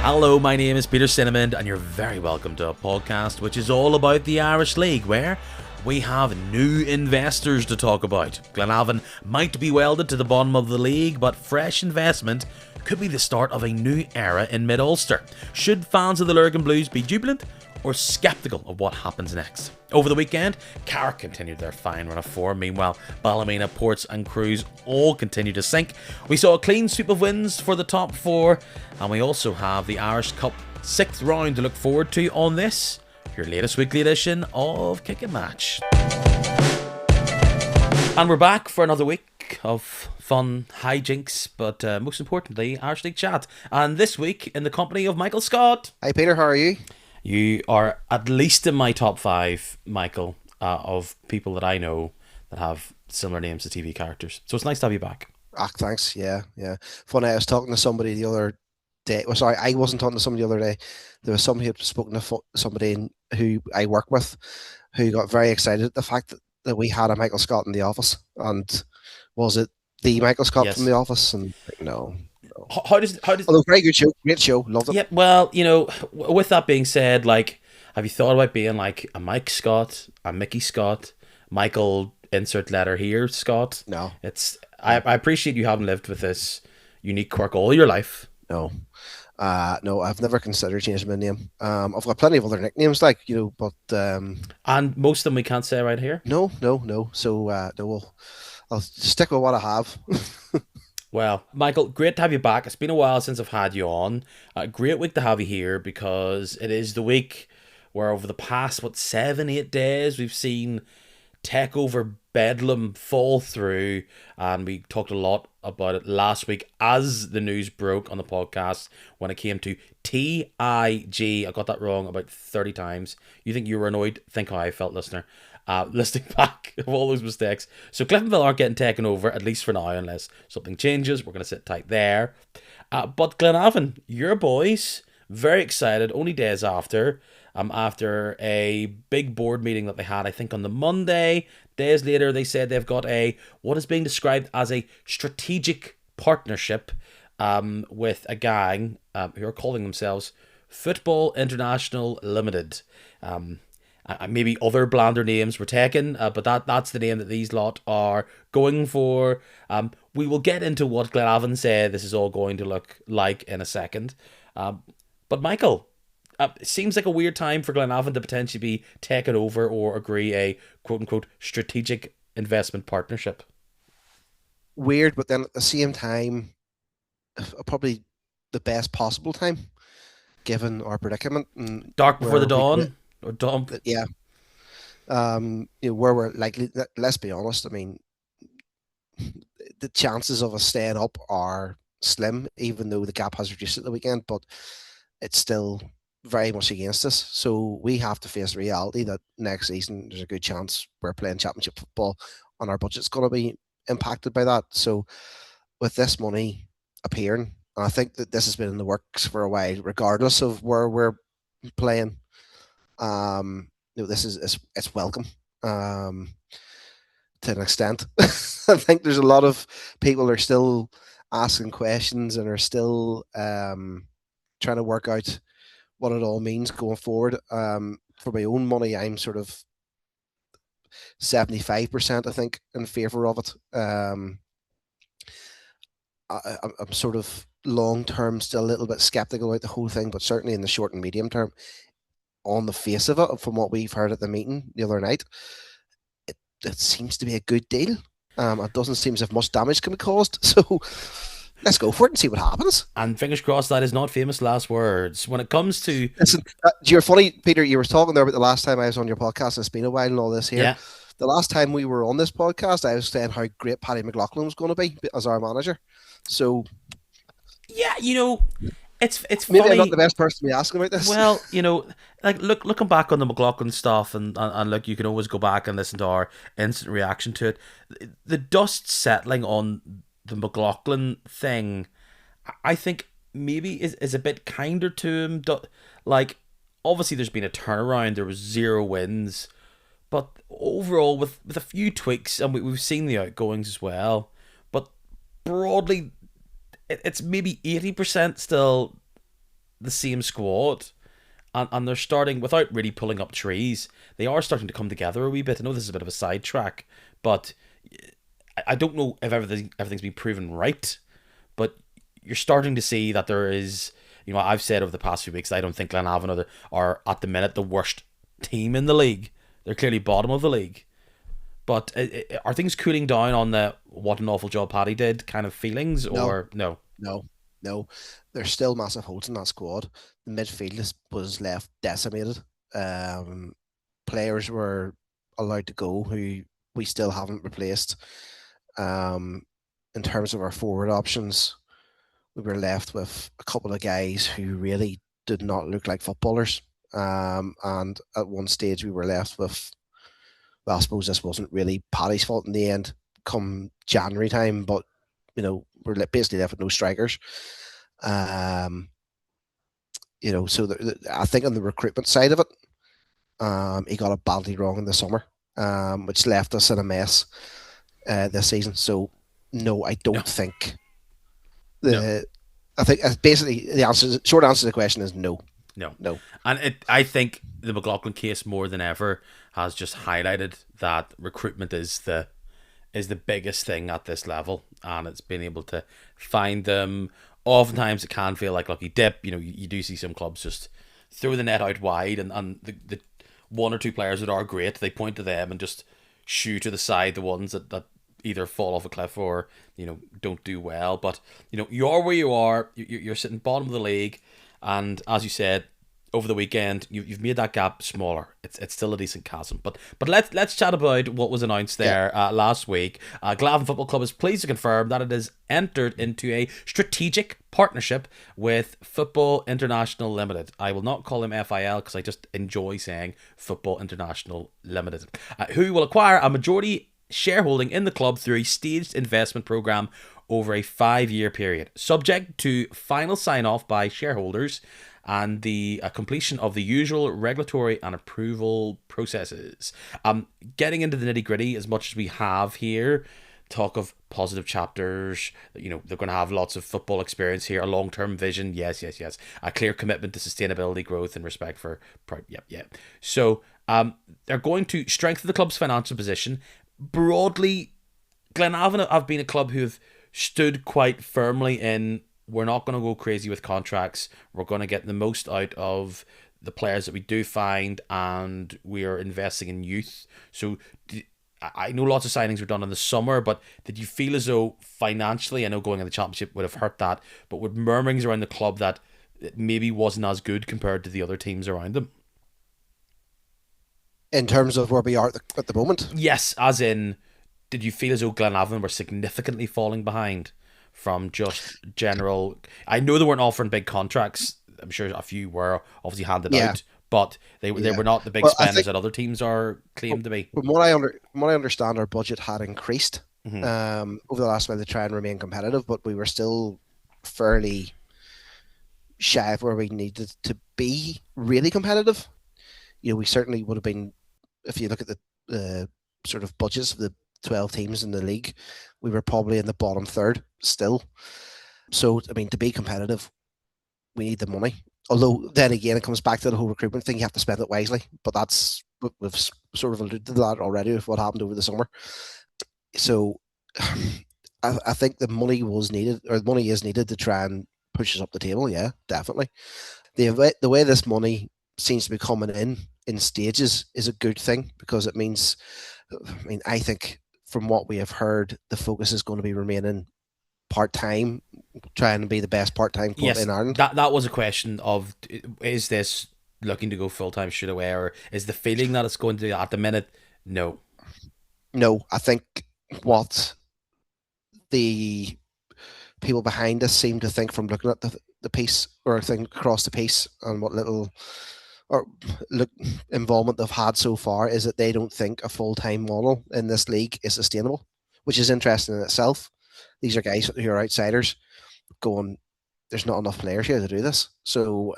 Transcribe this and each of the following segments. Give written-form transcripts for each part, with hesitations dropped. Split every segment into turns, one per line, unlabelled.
Hello, my name is Peter Cinnamon, and you're very welcome to a podcast which is all about the Irish League, where we have new investors to talk about. Glenavon might be welded to the bottom of the league, but fresh investment could be the start of a new era in Mid-Ulster. Should fans of the Lurgan Blues be jubilant or sceptical of what happens next? Over the weekend, Carrick continued their fine run of form. Meanwhile, Ballymena, Ports and Crews all continue to sink. We saw a clean sweep of wins for the top four, and we also have the Irish Cup 6th round to look forward to on this, your latest weekly edition of Kick and Match. And we're back for another week of fun hijinks, but most importantly, Irish League chat. And this week, in the company of Michael Scott.
Hi Peter, how are you?
You are at least in my top 5, Michael, of people that I know that have similar names to TV characters. So it's nice to have you back.
Thanks. Yeah. Funny, I was talking to somebody the other day. Well, sorry, I wasn't talking to somebody the other day. There was somebody who had spoken to somebody who I work with who got very excited at the fact that we had a Michael Scott in the office. And was it the Michael Scott from the office? And no.
How does
although very good show, great show, loved it.
Yeah, well, you know, with that being said, like, have you thought about being like a Mike Scott, a Mickey Scott, Michael insert letter here Scott?
No.
I appreciate you haven't lived with this unique quirk all your life.
No, I've never considered changing my name. I've got plenty of other nicknames, like, you know, but
and most of them we can't say right here.
No. So I'll stick with what I have.
Well, Michael, great to have you back. It's been a while since I've had you on. Great week to have you here, because it is the week where over the past, 7-8 days, we've seen Takeover Bedlam fall through, and we talked a lot about it last week as the news broke on the podcast when it came to TIG. I got that wrong about 30 times. You think you were annoyed? Think how I felt, listener. Listening back of all those mistakes. So Cliftonville aren't getting taken over, at least for now, unless something changes. We're going to sit tight there. But Glenavon, your boys, very excited, only days after a big board meeting that they had, I think on the Monday. Days later, they said they've got what is being described as a strategic partnership with a gang who are calling themselves Football International Limited. Maybe other blander names were taken, but that's the name that these lot are going for. We will get into what Glenavon said this is all going to look like in a second. But Michael, it seems like a weird time for Glenavon to potentially be taken over or agree a quote-unquote strategic investment partnership.
Weird, but then at the same time, probably the best possible time, given our predicament.
Dark before the dawn? Or dump.
Yeah. You know, where we're likely, let's be honest, I mean, the chances of us staying up are slim, even though the gap has reduced at the weekend, but it's still very much against us. So we have to face the reality that next season there's a good chance we're playing championship football and our budget's going to be impacted by that. So with this money appearing, I think that this has been in the works for a while, regardless of where we're playing. You know, this is it's welcome to an extent. I think there's a lot of people are still asking questions and are still trying to work out what it all means going forward. For my own money, I'm sort of 75%, I think, in favour of it. I'm sort of long term still a little bit sceptical about the whole thing, but certainly in the short and medium term, on the face of it, from what we've heard at the meeting the other night, it seems to be a good deal. It doesn't seem as if much damage can be caused. So let's go for it and see what happens.
And fingers crossed that is not famous last words. When it comes to...
Listen, you're funny, Peter, you were talking there about the last time I was on your podcast. It's been a while and all this here.
Yeah.
The last time we were on this podcast, I was saying how great Paddy McLaughlin was going to be as our manager. So...
Yeah, you know... It's
maybe
funny.
I'm not the best person to be asking about this.
Well, you know, like looking back on the McLaughlin stuff, and look, you can always go back and listen to our instant reaction to it. The dust settling on the McLaughlin thing, I think maybe is a bit kinder to him. Like, obviously, there's been a turnaround. There was 0 wins, but overall, with a few tweaks, and we've seen the outgoings as well. But broadly, it's maybe 80% still the same squad, and they're starting without really pulling up trees. They are starting to come together a wee bit. I know this is a bit of a sidetrack, but I don't know if everything's been proven right. But you're starting to see that there is, I've said over the past few weeks that I don't think Glenavon are at the minute the worst team in the league. They're clearly bottom of the league. But are things cooling down on the what an awful job Paddy did kind of feelings,
No,
or no?
no, no. There's still massive holes in that squad. The midfield was left decimated. Um, Players were allowed to go who we still haven't replaced. Um, in terms of our forward options, we were left with a couple of guys who really did not look like footballers. And at one stage, we were left with, well, I suppose this wasn't really Paddy's fault in the end, come January time, but we're basically left with no strikers. So I think on the recruitment side of it, he got it badly wrong in the summer, which left us in a mess this season. So no, I
No,
don't think
no,
the. I think basically short answer to the question is no,
no.
no.
And I think the McLaughlin case more than ever has just highlighted that recruitment is the biggest thing at this level, and it's been able to find them. Oftentimes, it can feel like lucky dip. You do see some clubs just throw the net out wide, and the one or two players that are great, they point to them and just shoo to the side the ones that either fall off a cliff or don't do well. But you are where you are. You're sitting bottom of the league, and as you said, over the weekend, you've made that gap smaller. It's still a decent chasm. But let's chat about what was announced
Yeah.
there last week. Glenavon Football Club is pleased to confirm that it has entered into a strategic partnership with Football International Limited. I will not call him FIL because I just enjoy saying Football International Limited, who will acquire a majority shareholding in the club through a staged investment program over a 5-year period, subject to final sign off by shareholders and the completion of the usual regulatory and approval processes. Getting into the nitty gritty as much as we have here, talk of positive chapters, they're going to have lots of football experience here, a long-term vision, yes, a clear commitment to sustainability, growth, and respect for, yep. So they're going to strengthen the club's financial position. Broadly, Glenavon have been a club who have stood quite firmly in, we're not going to go crazy with contracts. We're going to get the most out of the players that we do find, and we are investing in youth. So I know lots of signings were done in the summer, but did you feel as though financially, I know going in the championship would have hurt that, but with murmurings around the club that it maybe wasn't as good compared to the other teams around them?
In terms of where we are at the moment,
Yes, as in, did you feel as though Glenavon were significantly falling behind from just general? I know they weren't offering big contracts. I'm sure a few were obviously handed
yeah,
out, but they
yeah.
were not the big
Well, I
spenders
think
that other teams are claimed to be.
from what I understand, our budget had increased
Mm-hmm.
over the last while to try and remain competitive, but we were still fairly shy of where we needed to be really competitive. We certainly would have been, if you look at the sort of budgets of the 12 teams in the league, we were probably in the bottom third still. So, I mean, to be competitive, we need the money. Although, then again, it comes back to the whole recruitment thing. You have to spend it wisely. But we've sort of alluded to that already with what happened over the summer. So, I think the money was needed, or the money is needed to try and push us up the table. Yeah, definitely. The way this money seems to be coming in stages is a good thing, because it means, I mean, I think from what we have heard, the focus is going to be remaining part time, trying to be the best part time club
Yes,
in Ireland.
that was a question of, is this looking to go full time straight away, or is the feeling that it's going to at the minute? No.
No, I think what the people behind us seem to think from looking at the piece, or think across the piece, and what little or look involvement they've had so far, is that they don't think a full time model in this league is sustainable, which is interesting in itself. These are guys who are outsiders going, there's not enough players here to do this. So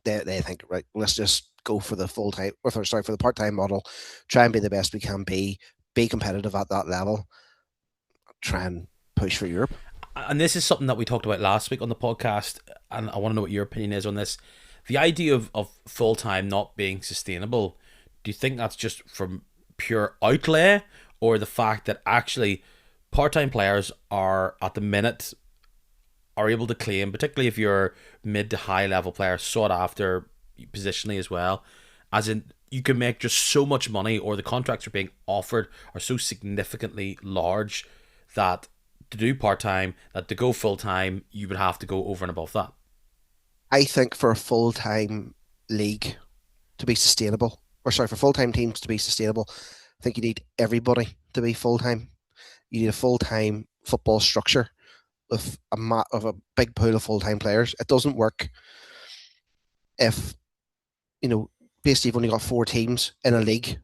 they think, right, let's just go for the full time, or sorry, for the part time model, try and be the best we can be competitive at that level, try and push for Europe.
And this is something that we talked about last week on the podcast. and I want to know what your opinion is on this. The idea of full time not being sustainable, do you think that's just from pure outlay, or the fact that actually part time players are at the minute are able to claim, particularly if you're mid to high level player, sought after positionally as well, as in you can make just so much money, or the contracts are being offered are so significantly large that to do part time, that to go full time, you would have to go over and above that.
I think for a full time league to be sustainable, or sorry, for full time teams to be sustainable, I think you need everybody to be full time. You need a full time football structure with of a big pool of full time players. It doesn't work if you know basically you've only got four teams in a league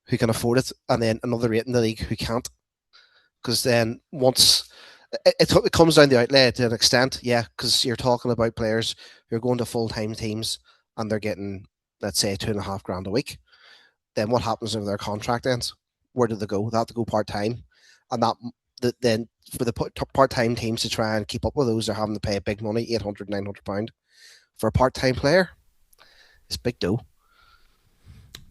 who can afford it, and then another eight in the league who can't. Because then once it comes down the outlay to an extent, yeah, because you're talking about players who are going to full time teams and they're getting, let's say, 2.5 grand a week. Then what happens if their contract ends? Where do they go? They have to go part time, and then for the part time teams to try and keep up with those, they're having to pay big money, 800, £900 for a part time player. It's big dough.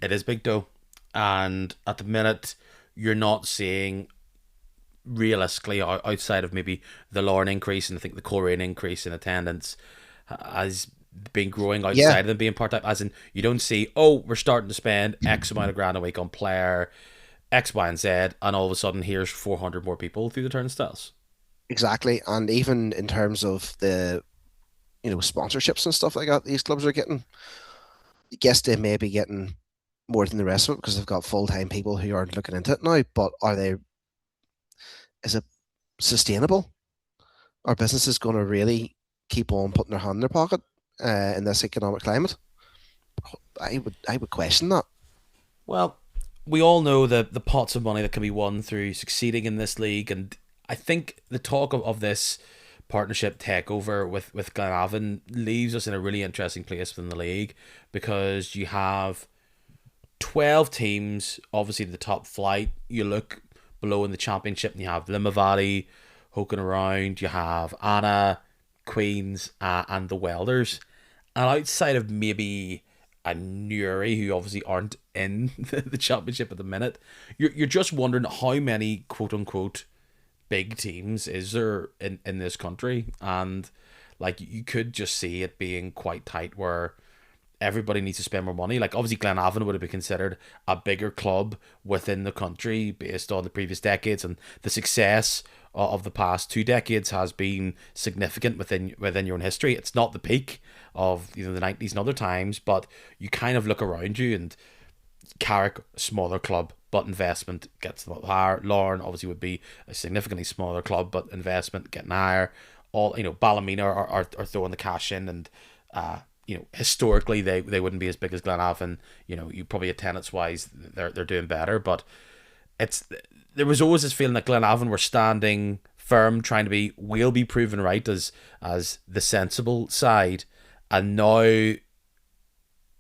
It is big dough, and at the minute, you're not seeing realistically outside of maybe the Lauren increase, and I think the Coleraine increase in attendance has been growing
Yeah,
outside of them being part time. As in, you don't see, oh, we're starting to spend X amount of grand a week on player X, Y, and Z, and all of a sudden here's 400 more people through the turnstiles.
exactly. And even in terms of the sponsorships and stuff like that, these clubs are getting. I guess they may be getting more than the rest of it because they've got full time people who aren't looking into it now. But are they? Is it sustainable? Are businesses going to really keep on putting their hand in their pocket in this economic climate? I would question that.
Well, we all know the pots of money that can be won through succeeding in this league, and I think the talk of this partnership takeover with Glenavon leaves us in a really interesting place within the league, because you have 12 teams, obviously the top flight. You look below in the championship and you have Limavady poking around, you have Anna, Queens, and the Welders. And outside of maybe a Newry, who obviously aren't in the championship at the minute, you're just wondering how many quote unquote big teams is there in this country. And like you could just see it being quite tight where everybody needs to spend more money. Like obviously Glenavon would have been considered a bigger club within the country based on the previous decades, and the success of the past 2 decades has been significant within your own history. It's not the peak of the 90s and other times, but you kind of look around you, and Carrick, smaller club, but investment gets a lot higher. Lauren obviously would be a significantly smaller club, but investment getting higher. All Ballymena are throwing the cash in, and historically they wouldn't be as big as Glenavon. You probably attendance wise they're doing better, but it's there was always this feeling that Glenavon were standing firm, trying to be we'll be proven right as the sensible side, and now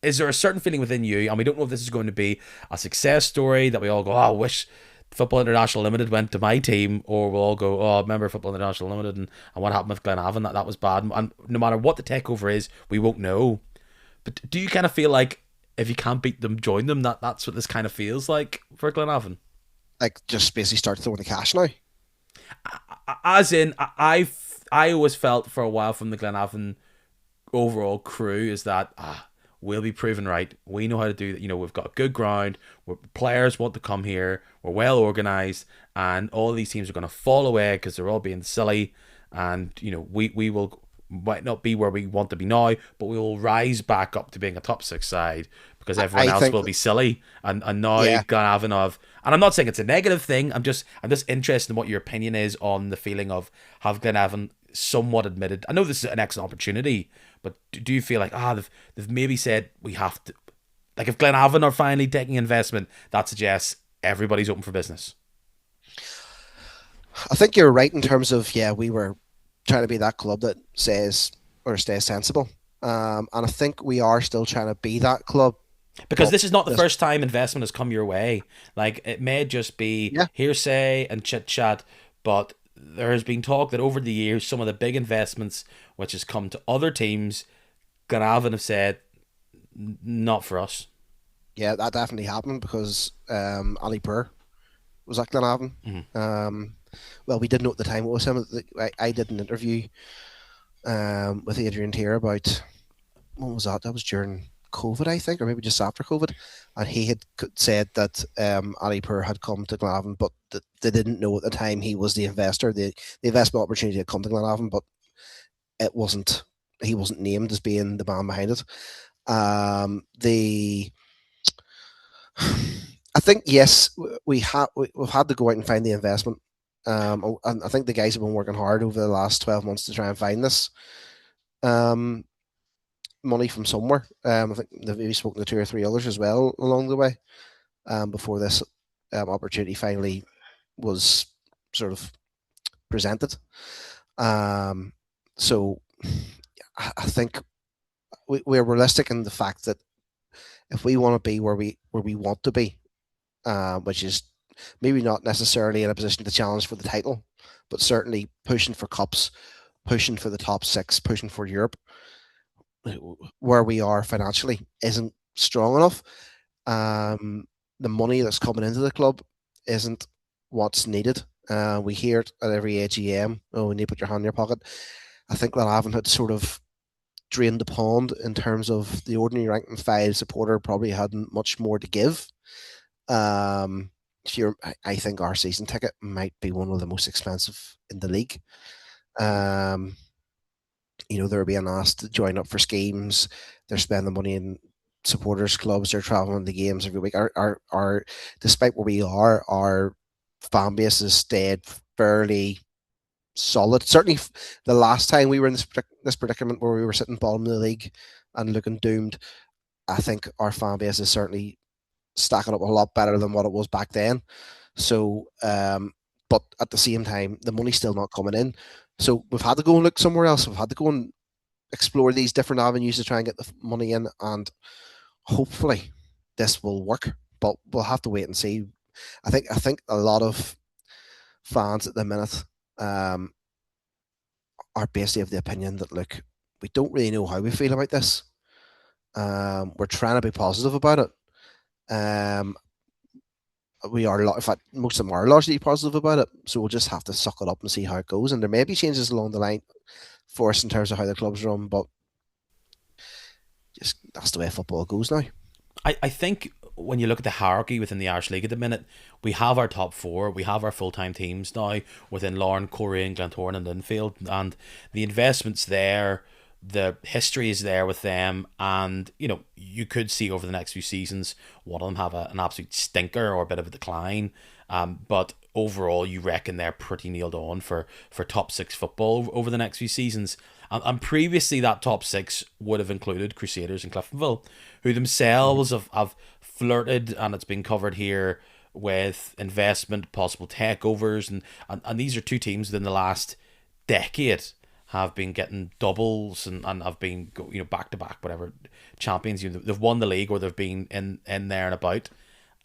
is there a certain feeling within you, and we don't know if this is going to be a success story that we all go, oh, I wish Football International Limited went to my team, or we'll all go, oh, remember Football International Limited and what happened with Glenavon, that was bad. And no matter what the takeover is, we won't know. But do you kind of feel like if you can't beat them, join them? That's what this kind of feels like for Glenavon?
Like just basically start throwing the cash now.
As in, I always felt for a while from the Glenavon overall crew is that we'll be proven right. We know how to do that. We've got good ground. Players want to come here. We're well organised, and all these teams are going to fall away because they're all being silly. And we will might not be where we want to be now, but we will rise back up to being a top six side because everyone
I
else
think,
will be silly. And now
yeah,
Glenavon and I'm not saying it's a negative thing. I'm just interested in what your opinion is on the feeling of have Glenavon somewhat admitted. I know this is an excellent opportunity, but do you feel like they've maybe said we have to, like if Glenavon are finally taking investment, that suggests everybody's open for business.
I think you're right in terms of we were trying to be that club that says or stays sensible, and I think we are still trying to be that club.
Because
But
this is not the
this,
first time investment has come your way. Like it may just be
yeah,
hearsay and chit chat, but there has been talk that over the years, some of the big investments which has come to other teams, Glenavon have said, not for us.
Yeah, that definitely happened because Ali Pur was at Glenavon.
Mm-hmm.
Um, well, we didn't know at the time it was him. I did an interview with Adrian Tier about when was that? That was during COVID, I think, or maybe just after COVID. And he had said that Ali Pur had come to Glenavon, but they didn't know at the time he was the investor. The investment opportunity had come to Glenavon, but it wasn't. He wasn't named as being the man behind it. The I think yes, we've had to go out and find the investment. And I think the guys have been working hard over the last 12 months to try and find this um, money from somewhere. I think they've maybe spoken to two or three others as well along the way before this opportunity finally was sort of presented. Um, so I think we're realistic in the fact that if we want to be where we want to be, which is maybe not necessarily in a position to challenge for the title, but certainly pushing for cups, pushing for the top six, pushing for Europe, where we are financially isn't strong enough. Um, the money that's coming into the club isn't what's needed. We hear it at every AGM. Oh, we need to put your hand in your pocket. I think Glenavon had sort of drained the pond in terms of the ordinary rank and file supporter probably hadn't much more to give. Um, I think our season ticket might be one of the most expensive in the league. Um, they're being asked to join up for schemes. They're spending money in supporters clubs. They're traveling to games every week. Our despite where we are, our fan base has stayed fairly solid. Certainly, the last time we were in this predicament where we were sitting bottom of the league and looking doomed, I think our fan base is certainly stacking up a lot better than what it was back then. So, but at the same time, the money's still not coming in. So we've had to go and look somewhere else. We've had to go and explore these different avenues to try and get the money in, and hopefully this will work. But we'll have to wait and see. I think a lot of fans at the minute um, are basically of the opinion that look, we don't really know how we feel about this. We're trying to be positive about it. Um, we are, in fact, most of them are largely positive about it. So we'll just have to suck it up and see how it goes. And there may be changes along the line for us in terms of how the club's run, but just that's the way football goes now.
I think when you look at the hierarchy within the Irish League at the minute, we have our top four, we have our full time teams now within Larne, Coleraine, Glentoran, and Linfield, and the investments there, the history is there with them, and you could see over the next few seasons one of them have an absolute stinker or a bit of a decline, but overall you reckon they're pretty nailed on for top six football over the next few seasons. And previously, that top six would have included Crusaders and Cliftonville, who themselves have flirted, and it's been covered here, with investment, possible takeovers. And these are two teams within the last decade have been getting doubles and have been back to back, whatever, champions. They've won the league or they've been in there and about.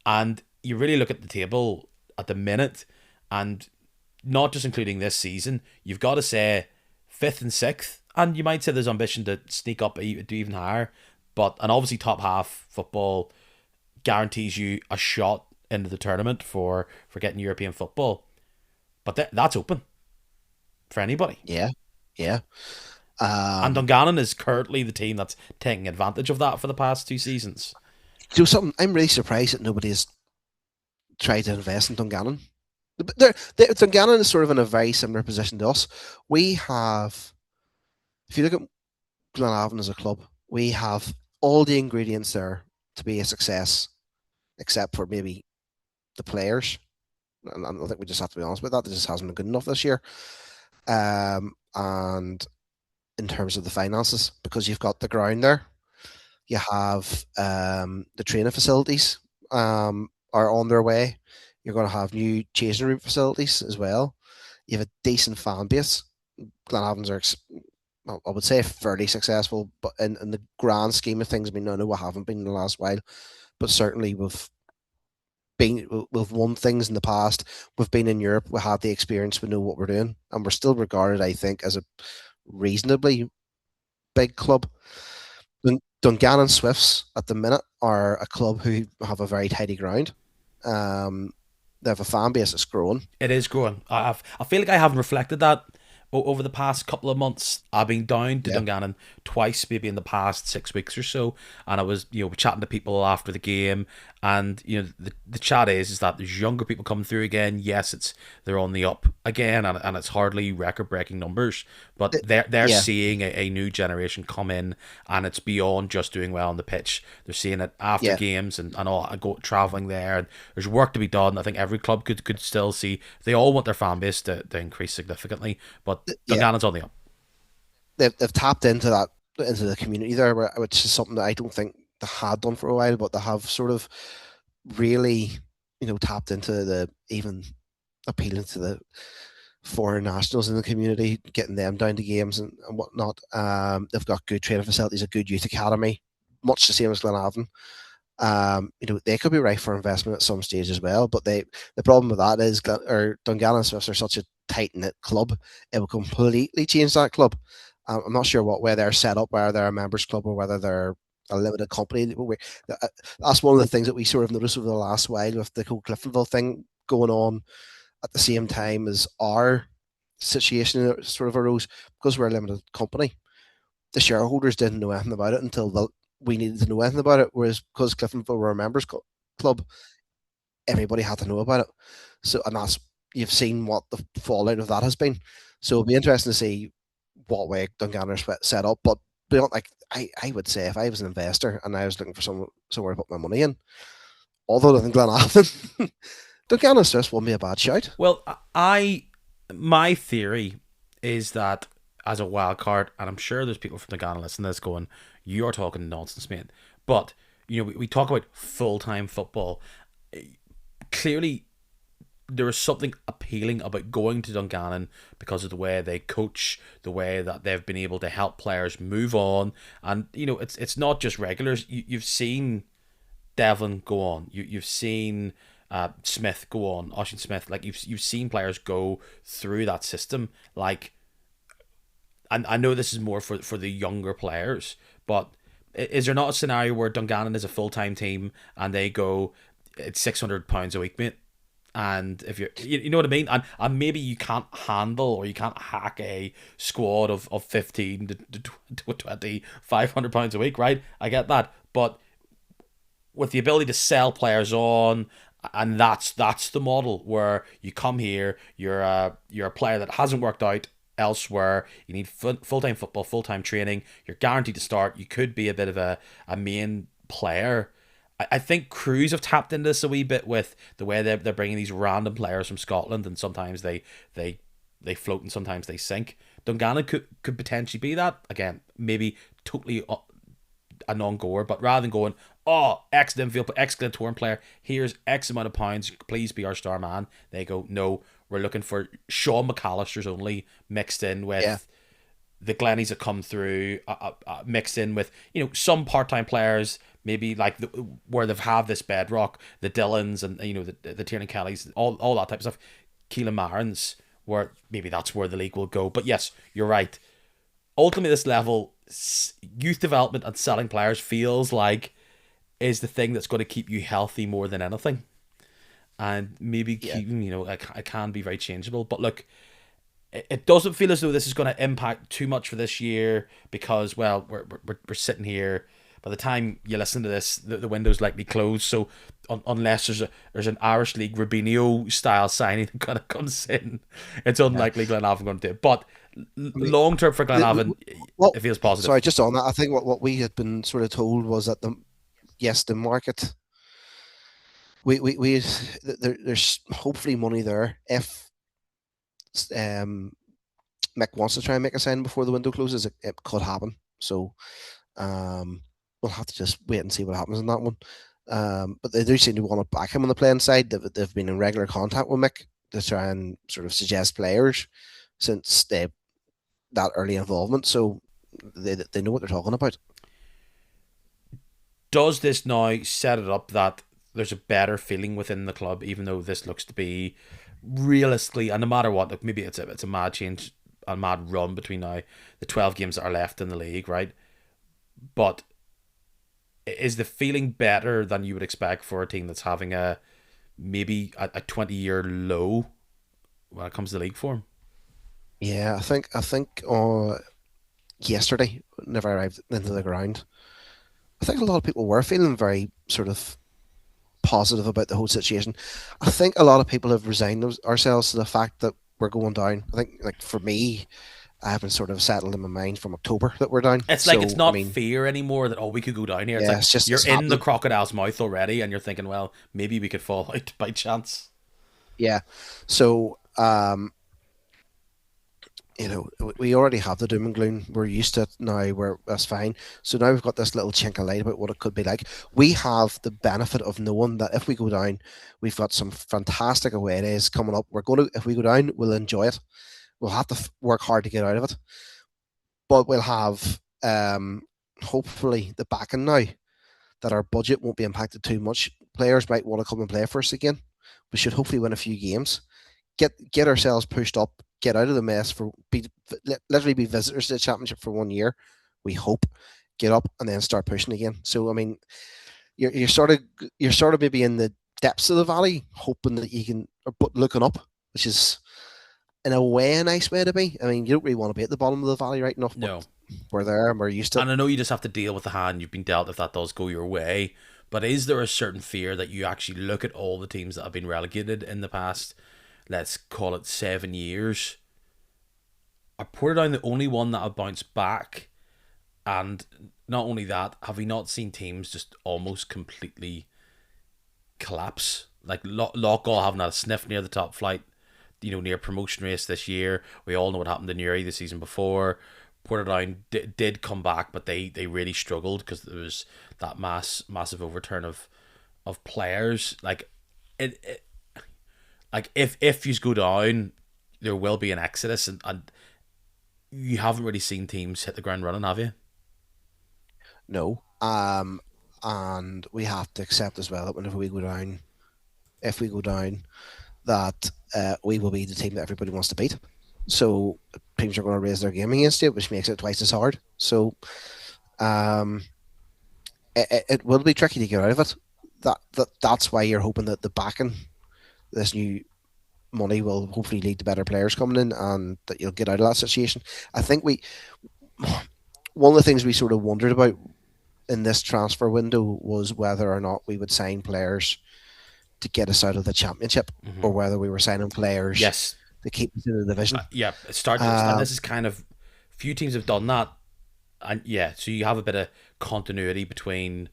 And you really look at the table at the minute, and not just including this season, you've got to say fifth and sixth, and you might say there's ambition to sneak up to even higher. And obviously top half football guarantees you a shot into the tournament for getting European football. But that's open for anybody.
Yeah, yeah.
And
Um,
Dungannon is currently the team that's taking advantage of that for the past two seasons.
something I'm really surprised that nobody has tried to invest in Dungannon. Dungannon is sort of in a very similar position to us. We have, if you look at Glenavon as a club, we have all the ingredients there to be a success, except for maybe the players. And I think we just have to be honest with that. It just hasn't been good enough this year. And in terms of the finances, because you've got the ground there, you have the training facilities are on their way. You're going to have new changing room facilities as well. You have a decent fan base. Glenavon's are, I would say, fairly successful, but in the grand scheme of things, I mean, I know we haven't been in the last while, but certainly we've we've won things in the past. We've been in Europe. We have the experience. We know what we're doing, and we're still regarded, I think, as a reasonably big club. Dungannon Swifts at the minute are a club who have a very tidy ground. Um, they have a fan base that's growing.
It is growing. I feel like I haven't reflected that over the past couple of months. I've been down to
Yeah,
Dungannon twice, maybe in the past 6 weeks or so, and I was chatting to people after the game, and the chat is that there's younger people coming through again. Yes, they're on the up again, and it's hardly record breaking numbers, but they're
yeah,
seeing a new generation come in, and it's beyond just doing well on the pitch. They're seeing it after
yeah,
games and all. I go traveling there, and there's work to be done. I think every club could still see they all want their fan base to increase significantly, but
yeah.
Dungannon's on the up.
They've tapped into that, into the community there, which is something that I don't think they had done for a while, but they have sort of really, tapped into the even appealing to the foreign nationals in the community, getting them down to games and whatnot. They've got good training facilities, a good youth academy, much the same as Glenavon. They could be right for investment at some stage as well. But the problem with that is, Dungannon Swifts are such a tight knit club; it will completely change that club. I'm not sure what way they're set up, whether they're a members club or whether they're a limited company. That's one of the things that we sort of noticed over the last while with the whole Cliftonville thing going on at the same time as our situation sort of arose because we're a limited company. The shareholders didn't know anything about it until we needed to know anything about it. Whereas because Cliftonville were a members club, everybody had to know about it. So, and that's, you've seen what the fallout of that has been. So it'll be interesting to see what way Dungannon are set up. But beyond, like, I would say if I was an investor and I was looking for somewhere to put my money in, other than Glenavon, Dungannon Swiss won't be a bad shout.
Well, my theory is that as a wild card, and I'm sure there's people from Dungannon listening to this going, "You're talking nonsense, mate." But we talk about full time football. Clearly, there is something appealing about going to Dungannon because of the way they coach, the way that they've been able to help players move on, and it's not just regulars. You've seen Devlin go on. You've seen Smith go on, Ocean Smith. Like you've seen players go through that system. Like, and I know this is more for the younger players, but is there not a scenario where Dungannon is a full time team and they go, it's £600 a week, mate? And if you know what I mean, and maybe you can't handle or you can't hack a squad of 15 to 20 £500 a week, right? I get that, but with the ability to sell players on, and that's the model where you come here, you're a player that hasn't worked out elsewhere, you need full time football, full time training, you're guaranteed to start, you could be a bit of a main player. I think Crews have tapped into this a wee bit with the way they're bringing these random players from Scotland, and sometimes they float and sometimes they sink. Dungannon could potentially be that again, maybe totally a non-goer, but rather than going, oh, excellent field, excellent touring player, here's X amount of pounds, please be our star man, they go, no, we're looking for Sean McAllister's only, mixed in with
Yeah,
the Glennies that come through, mixed in with some part-time players, maybe like where they've had this bedrock, the Dylans and the Tiernan Kellys, all that type of stuff, Keelan Marins, where maybe that's where the league will go. But yes, you're right. Ultimately, this level, youth development and selling players feels like is the thing that's going to keep you healthy more than anything. And maybe
yeah,
keeping, I can be very changeable. But look, it doesn't feel as though this is going to impact too much for this year because, well, we're sitting here. By the time you listen to this, the window's likely closed. So unless there's an Irish League Rubinho style signing that kind of comes in, it's
yeah.
unlikely Glenavon going to do it. But
I mean,
long term for Glenavon,
well,
it feels positive.
sorry, just on that, I think what we had been sort of told was that the market, there's hopefully money there if um Mick wants to try and make a sign before the window closes. It could happen. So we'll have to just wait and see what happens in that one. But they do seem to want to back him on the playing side. They've been in regular contact with Mick to try and sort of suggest players since that early involvement. So they know what they're talking about.
Does this now set it up that there's a better feeling within the club, even though this looks to be realistically, and no matter what, like maybe it's a mad change, a mad run between now the 12 games that are left in the league, right? But is the feeling better than you would expect for a team that's having a maybe a 20-year low when it comes to league form?
Yeah, I think yesterday, whenever I arrived into the ground, I think a lot of people were feeling very sort of positive about the whole situation. I think a lot of people have resigned ourselves to the fact that we're going down. I think, like for me, I haven't sort of settled in my mind from October that we're down.
It's like it's
So I
not
mean,
fear anymore that, oh, we could go down here. It's
yeah,
like
it's just
you're
it's
in the
happening.
crocodile's mouth already, and you're thinking, well, maybe we could fall out by chance.
Yeah. So we already have the doom and gloom. We're used to it now. That's fine. So now we've got this little chink of light about what it could be like. We have the benefit of knowing that if we go down, we've got some fantastic away days coming up. If we go down, we'll enjoy it. We'll have to work hard to get out of it, but we'll have hopefully the backing now that our budget won't be impacted too much. Players might want to come and play for us again. We should hopefully win a few games, get ourselves pushed up, get out of the mess literally be visitors to the championship for 1 year. We hope get up and then start pushing again. So I mean, you're sort of maybe in the depths of the valley, hoping that you can, but looking up, which is in a way a nice way to be. I mean, you don't really want to be at the bottom of the valley right enough, but
No,
we're there and we're used to it.
and I know you just have to deal with the hand you've been dealt if that does go your way. But is there a certain fear that you actually look at all the teams that have been relegated in the past, let's call it 7 years? Are Portadown the only one that have bounced back? And not only that, have we not seen teams just almost completely collapse? Like Lockall having had a sniff near the top flight, near promotion race this year. We all know what happened to Newry the season before. Portadown did come back, but they really struggled because there was that massive overturn of players. Like it like if you go down, there will be an exodus, and you haven't really seen teams hit the ground running, have you?
No. And we have to accept as well that whenever we go down, if we go down, that we will be the team that everybody wants to beat. So teams are going to raise their game against you, which makes it twice as hard. So um, it will be tricky to get out of it. That's why you're hoping that the backing, this new money, will hopefully lead to better players coming in, and that you'll get out of that situation. I think one of the things we sort of wondered about in this transfer window was whether or not we would sign players to get us out of the championship,
Mm-hmm.
or whether we were signing players
Yes.
to keep us in the division.
Yeah. And
Um,
this is kind of few teams have done that, and yeah, so you have a bit of continuity between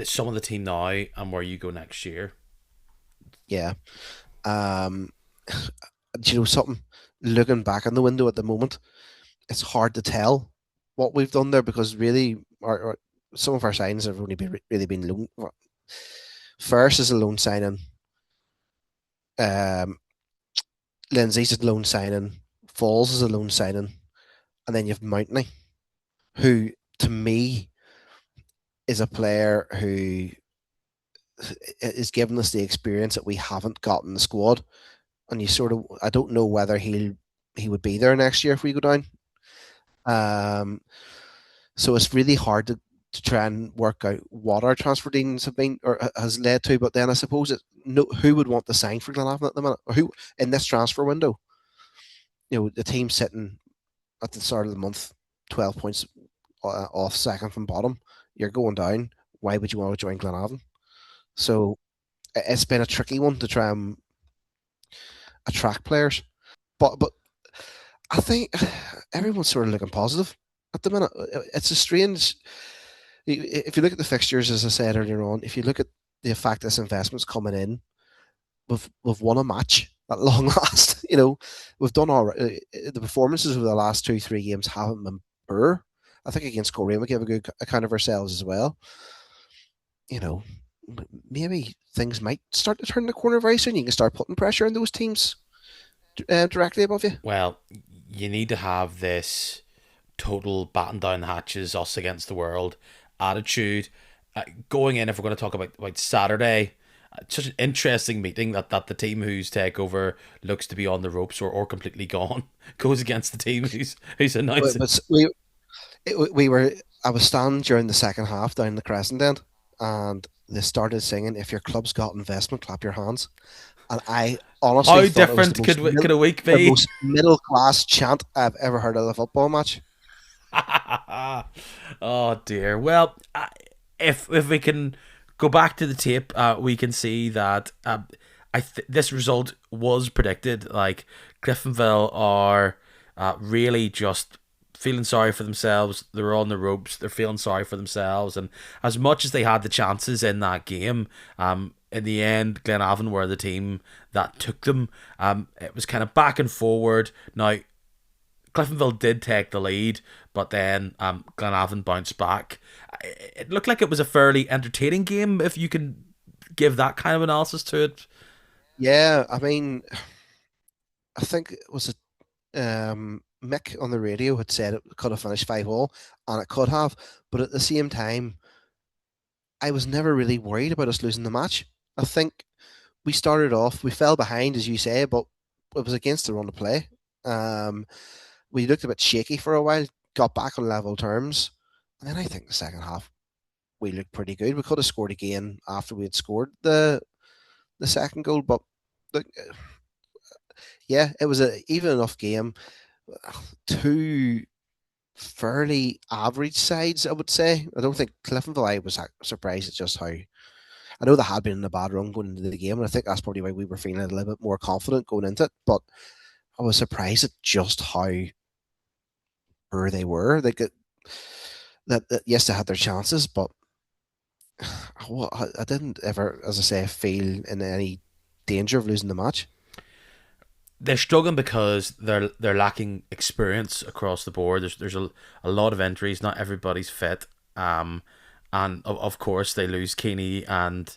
some of the team now and where you go next year.
yeah. Um, do you know something? Looking back on the window at the moment, it's hard to tell what we've done there, because really, some of our signings have only really been loan. First is a loan signing. Um, Lindsay's a loan signing. Falls is a loan signing, and then you have Mountney, who to me is a player who is giving us the experience that we haven't got in the squad. And I don't know whether he would be there next year if we go down. Um, so it's really hard to try and work out what our transfer dealings have been or has led to. But then I suppose who would want to sign for Glenavon at the minute? Or who in this transfer window? The team sitting at the start of the month, 12 points off second from bottom. You're going down. Why would you want to join Glenavon? So it's been a tricky one to try and attract players. But I think everyone's sort of looking positive at the minute. It's a strange. If you look at the fixtures, as I said earlier on, if you look at the fact this investment's coming in, we've won a match at long last. We've done all right. The performances of the last 2-3 games haven't been poor. I think against Korea we gave a good account of ourselves as well. You know, maybe things might start to turn the corner very soon. You can start putting pressure on those teams directly above you.
Well, you need to have this total batten down the hatches, us against the world attitude. Going in, if we're going to talk about Saturday, such an interesting meeting that the team whose takeover looks to be on the ropes or completely gone goes against the team who's announced it.
But I was standing during the second half down in the Crescent End, and they started singing, "If your club's got investment, clap your hands." And I honestly
How
thought it was
different could a week
the
be?
most middle class chant I've ever heard at a football match.
Oh dear. Well, if we can go back to the tape, we can see that this result was predicted. Like Cliftonville are really just feeling sorry for themselves. They're on the ropes. They're feeling sorry for themselves, and as much as they had the chances in that game, in the end, Glenavon were the team that took them. It was kind of back and forward. Now Cliftonville did take the lead, but then Glenavon bounced back. It looked like it was a fairly entertaining game, if you can give that kind of analysis to it.
Yeah, I mean, I think it was Mick on the radio had said it could have finished 5-all, and it could have, but at the same time, I was never really worried about us losing the match. I think we started off, we fell behind, as you say, but it was against the run of play. Um, we looked a bit shaky for a while, got back on level terms, and then I think the second half we looked pretty good. We could have scored again after we had scored the second goal, but look, yeah, it was a even enough game. Two fairly average sides, I would say. I don't think Cliftonville. I was surprised at just how. I know they had been in a bad run going into the game, and I think that's probably why we were feeling a little bit more confident going into it. But I was surprised at just how poor they were. They get that yes, they had their chances, but I didn't ever, as I say, feel in any danger of losing the match.
They're struggling because they're lacking experience across the board. There's a lot of injuries. Not everybody's fit. And of course they lose Keeney and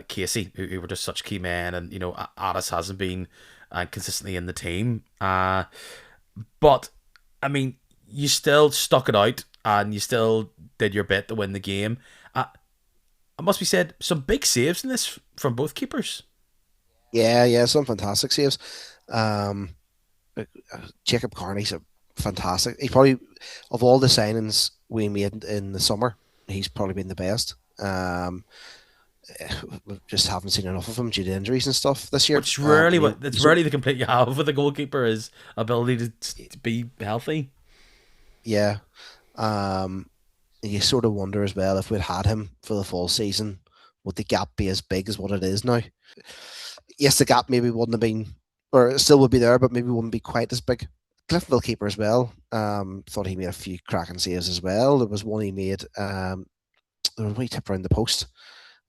Casey, who were just such key men, and Addis hasn't been consistently in the team. But I mean, you still stuck it out, and you still did your bit to win the game. Uh, it must be said, some big saves in this from both keepers.
Yeah, yeah, some fantastic saves. Um, Jacob Carney's a fantastic. He probably of all the signings we made in the summer, he's probably been the best. We just haven't seen enough of him due to injuries and stuff this year.
Which rarely,
And
that's rarely the complaint you have with a goalkeeper is ability to be healthy.
yeah, um, you sort of wonder as well if we'd had him for the full season, would the gap be as big as what it is now? Yes, the gap maybe wouldn't have been, or it still would be there, but maybe wouldn't be quite as big. Cliftonville keeper as well. Thought he made a few cracking saves as well. There was one he made. There was one he tipped around the post. It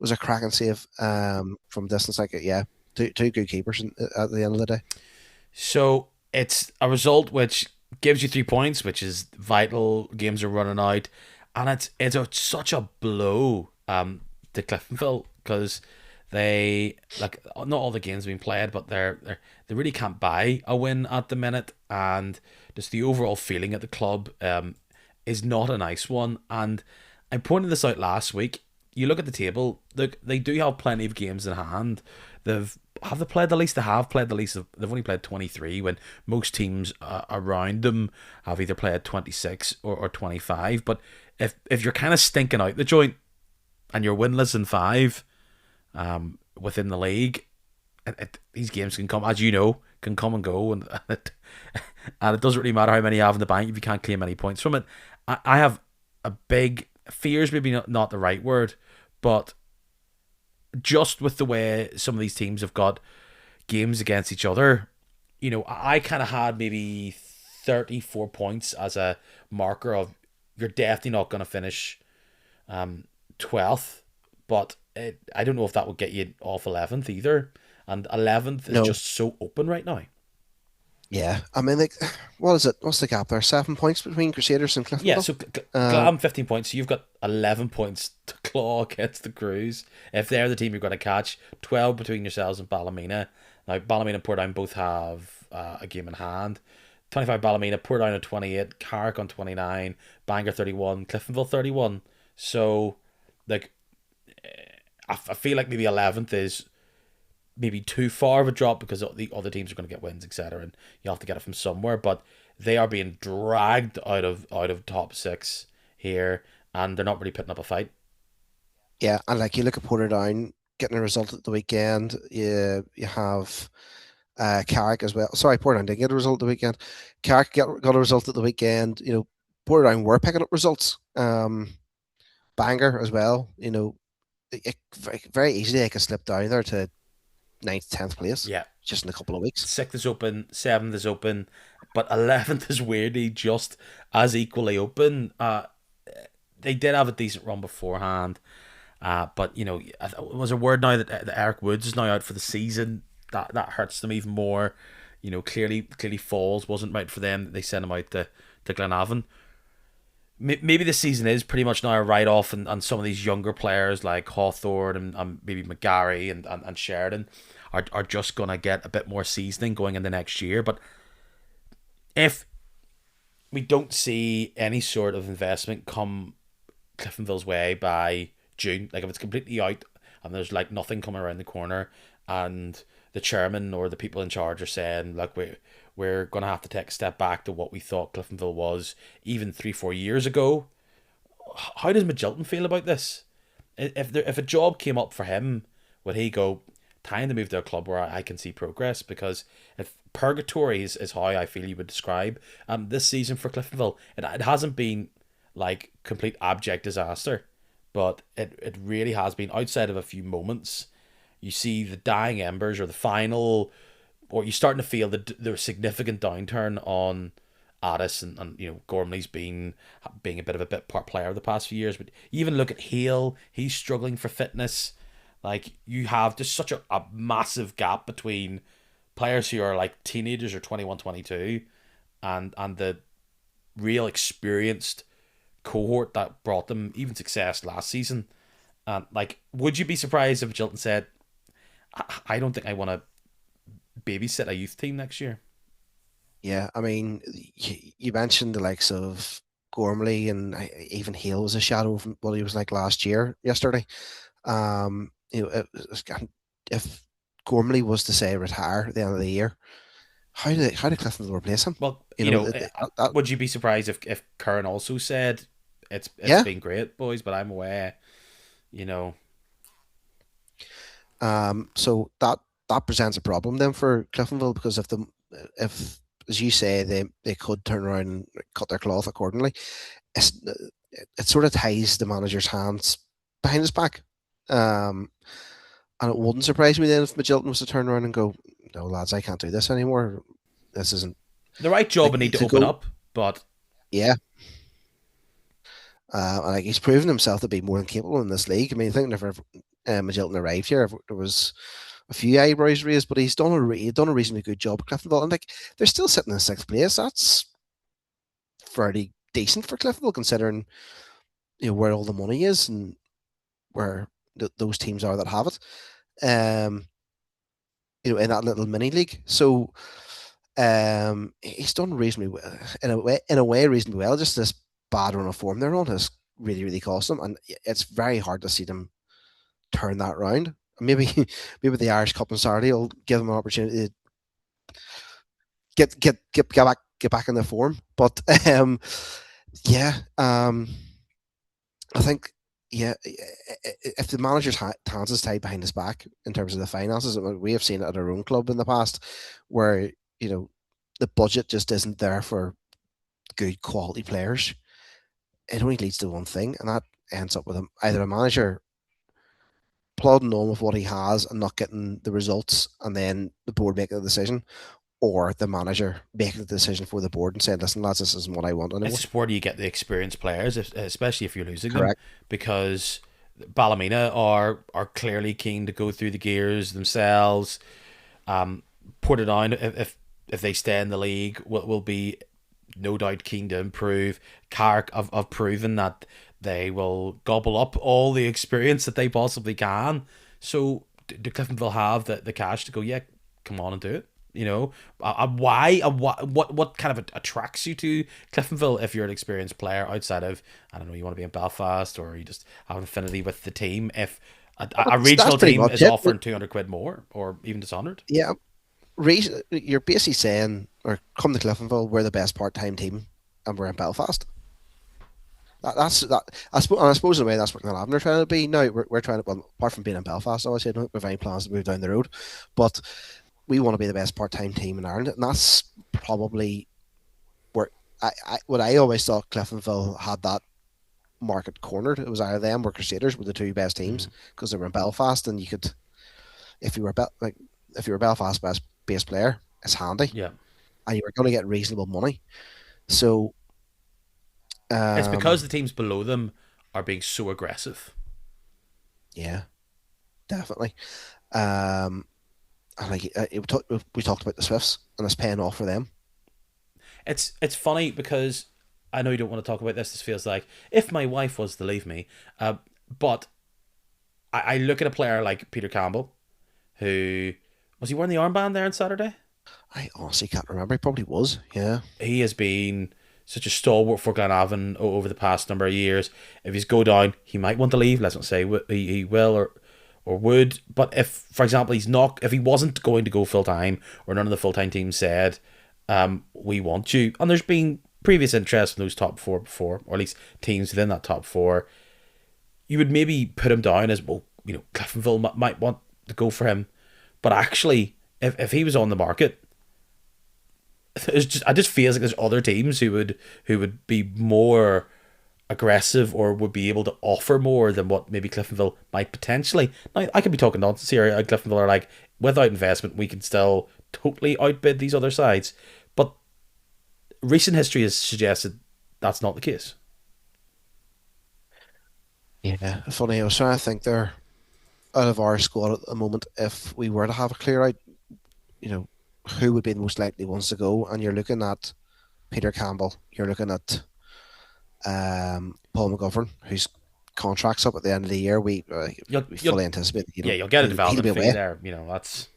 was a cracking save from distance. Like yeah, two good keepers at the end of the day.
So it's a result which gives you 3 points, which is vital. Games are running out, and such a blow to Cliftonville because they like not all the games have been played, but they really can't buy a win at the minute, and just the overall feeling at the club is not a nice one. And I pointed this out last week. You look at the table. Look, they do have plenty of games in hand. They played the least. They have played the least. They've only played 23 when most teams around them have either played 26 or 25. But if you're kind of stinking out the joint and you're winless in five within the league, these games can come, as you know, can come and go, and it doesn't really matter how many you have in the bank if you can't claim any points from it. I have a big fears, maybe not the right word, but just with the way some of these teams have got games against each other, I kind of had maybe 34 points as a marker of you're definitely not going to finish 12th, but I don't know if that would get you off 11th either. And 11th is
No,
just so open right now.
yeah. I mean, like, what is it? What's the gap there? 7 points between Crusaders and
Yeah,
Cliftonville.
so
Uh,
Glam 15 points, so you've got 11 points to claw against the Crews. If they're the team you're going to catch, 12 between yourselves and Ballymena. Now, Ballymena and Portdown both have a game in hand. 25 Ballymena, Portdown on 28, Carrick on 29, Bangor 31, Cliftonville 31. So like I feel like maybe 11th is maybe too far of a drop because the other teams are going to get wins, etc., and you have to get it from somewhere. But they are being dragged out of top six here, and they're not really putting up a fight.
Yeah, and like you look at Portadown getting a result at the weekend. You have Carrick as well. Sorry, Portadown didn't get a result at the weekend. Carrick got a result at the weekend. Portadown were picking up results. Bangor as well. Very easily they could slip down there to ninth, 10th place
Yeah,
just in a couple of weeks.
sixth is open, seventh is open, but 11th is weirdly just as equally open. They did have a decent run beforehand, but was a word now that Eric Woods is now out for the season. That hurts them even more. Clearly Falls wasn't right for them. They sent him out to Glenavon. Maybe this season is pretty much now a write off, and some of these younger players like Hawthorne and maybe McGarry and Sheridan are just gonna get a bit more seasoning going in the next year. But if we don't see any sort of investment come Cliftonville's way by June, like if it's completely out and there's like nothing coming around the corner, and the chairman or the people in charge are saying, like, we're gonna have to take a step back to what we thought Cliftonville was even 3-4 years ago. How does Magilton feel about this? If a job came up for him, would he go, time to move to a club where I can see progress? Because if purgatory is how I feel you would describe this season for Cliftonville, it hasn't been like complete abject disaster, but it really has been. Outside of a few moments, you see the dying embers or the final, or you're starting to feel the significant downturn on Addis, and Gormley's being a bit of a bit part player of the past few years. But you even look at Hale, he's struggling for fitness. Like, you have just such a massive gap between players who are like teenagers or 21, 22, and the real experienced cohort that brought them even success last season. Like, would you be surprised if Chilton said, I don't think I want to babysit a youth team next year?
Yeah, I mean, you mentioned the likes of Gormley and even Hale was a shadow of what he was like last year, yesterday. If Gormley was to say retire at the end of the year, how did Clifton replace him?
Well,
That,
would you be surprised if Curran also said it's
yeah.
been great, boys, but I'm away, you know.
So that presents a problem then for Cliftonville, because if as you say they could turn around and cut their cloth accordingly, it's, it sort of ties the manager's hands behind his back. Um, and it wouldn't surprise me then if Magilton was to turn around and go, "No, lads, I can't do this anymore. This isn't
The right job
like
would need to
to
open
go."
up, but
Yeah, and like he's proven himself to be more than capable in this league. I mean, I think whenever Magilton arrived here, there was a few eyebrows raised, but he's done a reasonably good job at Cliftonville, and like they're still sitting in sixth place. That's fairly decent for Cliftonville considering where all the money is and where those teams are that have it. Um, in that little mini league. So he's done reasonably well in a way reasonably well. Just this bad run of form they're on has really, really cost them, and it's very hard to see them turn that round. Maybe maybe the Irish Cup on Saturday will give them an opportunity to get back in the form. But yeah, I think yeah, if the manager's hands is tied behind his back in terms of the finances, we have seen it at our own club in the past, where the budget just isn't there for good quality players. It only leads to one thing, and that ends up with either a manager plodding on with what he has and not getting the results, and then the board making the decision, or the manager making the decision for the board and saying, "Listen, lads, this isn't what I want
it's
anymore."
just where do you get the experienced players, especially if you're losing them,
Correct.
because Ballymena are clearly keen to go through the gears themselves. Portadown, if they stay in the league, will be no doubt keen to improve. Carrick have proven that they will gobble up all the experience that they possibly can. So do Cliftonville have the cash to go, yeah, come on and do it? You know, why? What kind of attracts you to Cliftonville if you're an experienced player outside of, I don't know, you want to be in Belfast or you just have an affinity with the team? If a
That's
regional
pretty
team
much
is
it.
offering 200 quid more or even just 100.
Yeah, you're basically saying, or come to Cliftonville, we're the best part-time team, and we're in Belfast. That's that. I suppose in a way that's what Glenavon are trying to be. Now we're trying to, well, apart from being in Belfast, obviously, I don't have any plans to move down the road, but we want to be the best part-time team in Ireland, and that's probably where what I always thought Cliftonville had that market cornered. It was either them or Crusaders were the two best teams
Mm.
because they were in Belfast, and you could, if you were like if you were Belfast best player, it's handy,
Yeah,
and you were going to get reasonable money. So
it's
um,
because the teams below them are being so aggressive.
yeah, definitely. Um, and like we talked about the Swifts, and it's paying off for them.
It's funny because I know you don't want to talk about this. This feels like if my wife was to leave me, but I look at a player like Peter Campbell, who was he wearing the armband there on Saturday?
I honestly can't remember. He probably was. Yeah,
He has been such a stalwart for Glenavon over the past number of years. If he's go down, he might want to leave. Let's not say he will or would. But if, for example, he's not, if he wasn't going to go full time, or none of the full time teams said, we want you, and there's been previous interest in those top four before, or at least teams within that top four, you would maybe put him down as, well, you know, Cliftonville might want to go for him. But actually, if he was on the market, I just feels like there's other teams who would be more aggressive or would be able to offer more than what maybe Cliftonville might potentially. Now, I could be talking nonsense here. Cliftonville are like, without investment, we can still totally outbid these other sides. But recent history has suggested that's not the case.
yeah. Funny, I was trying to think there out of our squad at the moment, if we were to have a clear out, you know, who would be the most likely ones to go? And you're looking at Peter Campbell. You're looking at Paul McGovern, whose contract's up at the end of the year.
You'll
We
you'll
fully anticipate that,
yeah, you'll get a
he'll
development
be
fee
away.
there. You know, that's,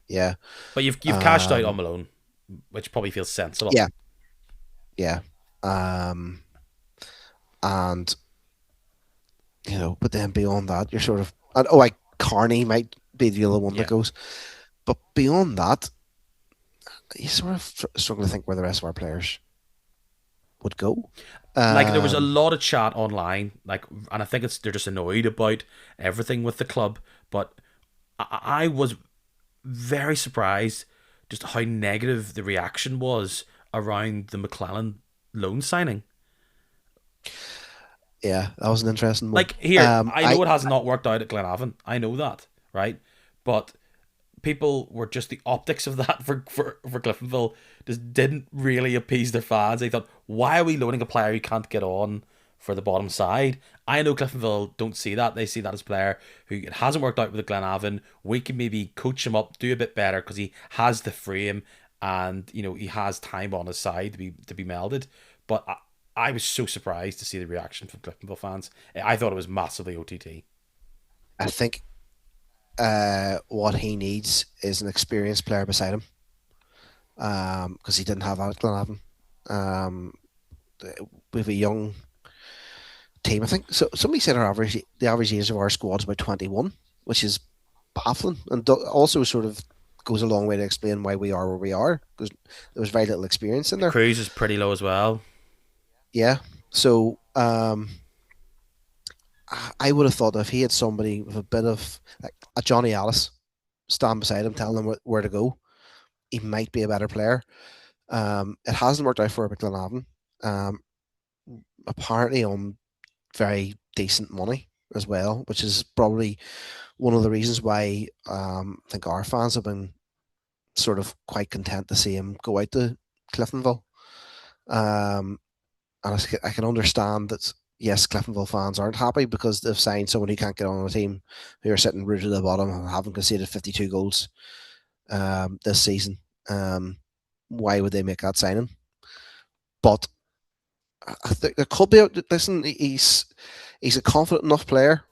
Yeah.
but you've cashed out on
Um,
Malone, which probably feels sensible.
yeah. Yeah. Um, and but then beyond that, you're sort of, and like Carney might be the other one that
Yeah.
goes, but beyond that, you sort of struggle to think where the rest of our players would go.
Like there was a
Um,
lot of chat online, like, and I think it's they're just annoyed about everything with the club. But I was very surprised just how negative the reaction was around the McClellan loan signing.
yeah, that was an interesting one.
Like here, I
I
know it has not worked out at Glenavon. I know that, right? But people were just the optics of that for Cliftonville just didn't really appease their fans. They thought, why are we loaning a player who can't get on for the bottom side? I know Cliftonville don't see that. They see that as a player who it hasn't worked out with the Glenavon. We can maybe coach him up, do a bit better because he has the frame and he has time on his side to be melded. But I was so surprised to see the reaction from Cliftonville fans. I thought it was massively OTT.
I think what he needs is an experienced player beside him, because he didn't have that at Glenavon. Um, we have a young team. I think so. Somebody said the average age of our squad is about 21, which is baffling, and also sort of goes a long way to explain why we are where we are, because there was very little experience in
The
there.
cruise is pretty low as well.
Yeah. So I would have thought if he had somebody with a bit of like a Johnny Alice stand beside him, telling him where to go, he might be a better player. It hasn't worked out for him at Glenavon. Um, Apparently on very decent money as well, which is probably one of the reasons why I think our fans have been sort of quite content to see him go out to Cliftonville. Um, and I can understand that, yes, Cliftonville fans aren't happy because they've signed someone who can't get on a team, who are sitting rooted at the bottom and haven't conceded 52 goals this season. Um, why would they make that signing? But I think there could be. Listen, he's a confident enough player.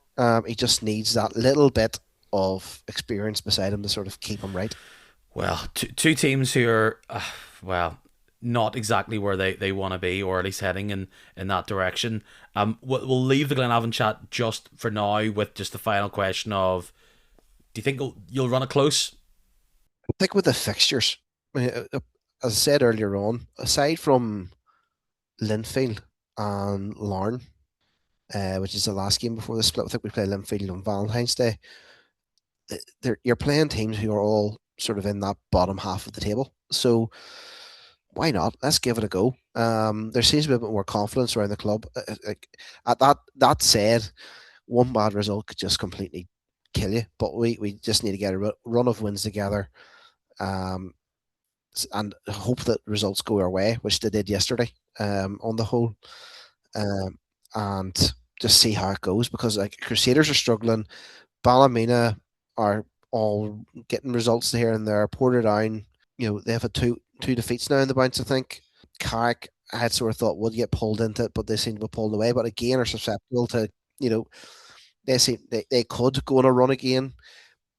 He just needs that little bit of experience beside him to sort of keep him right.
Well, two teams who are, well, not exactly where they want to be, or at least heading in that direction. We'll leave the Glenavon chat just for now with just the final question of: do you think you'll run it close?
I think with the fixtures, I mean, as I said earlier on, aside from Linfield and Larne, which is the last game before the split, I think we play Linfield on Valentine's Day. You're playing teams who are all sort of in that bottom half of the table. So why not? Let's give it a go. There seems to be a bit more confidence around the club. At that said, one bad result could just completely kill you. But we just need to get a run of wins together, um, and hope that results go our way, which they did yesterday. On the whole, um, and just see how it goes because like Crusaders are struggling, Ballymena are all getting results here and there. Portadown, they've had two defeats now in the bounce. I think Carrick, I had sort of thought would get pulled into it, but they seem to be pulled away. But again, are susceptible to you know they could go on a run again.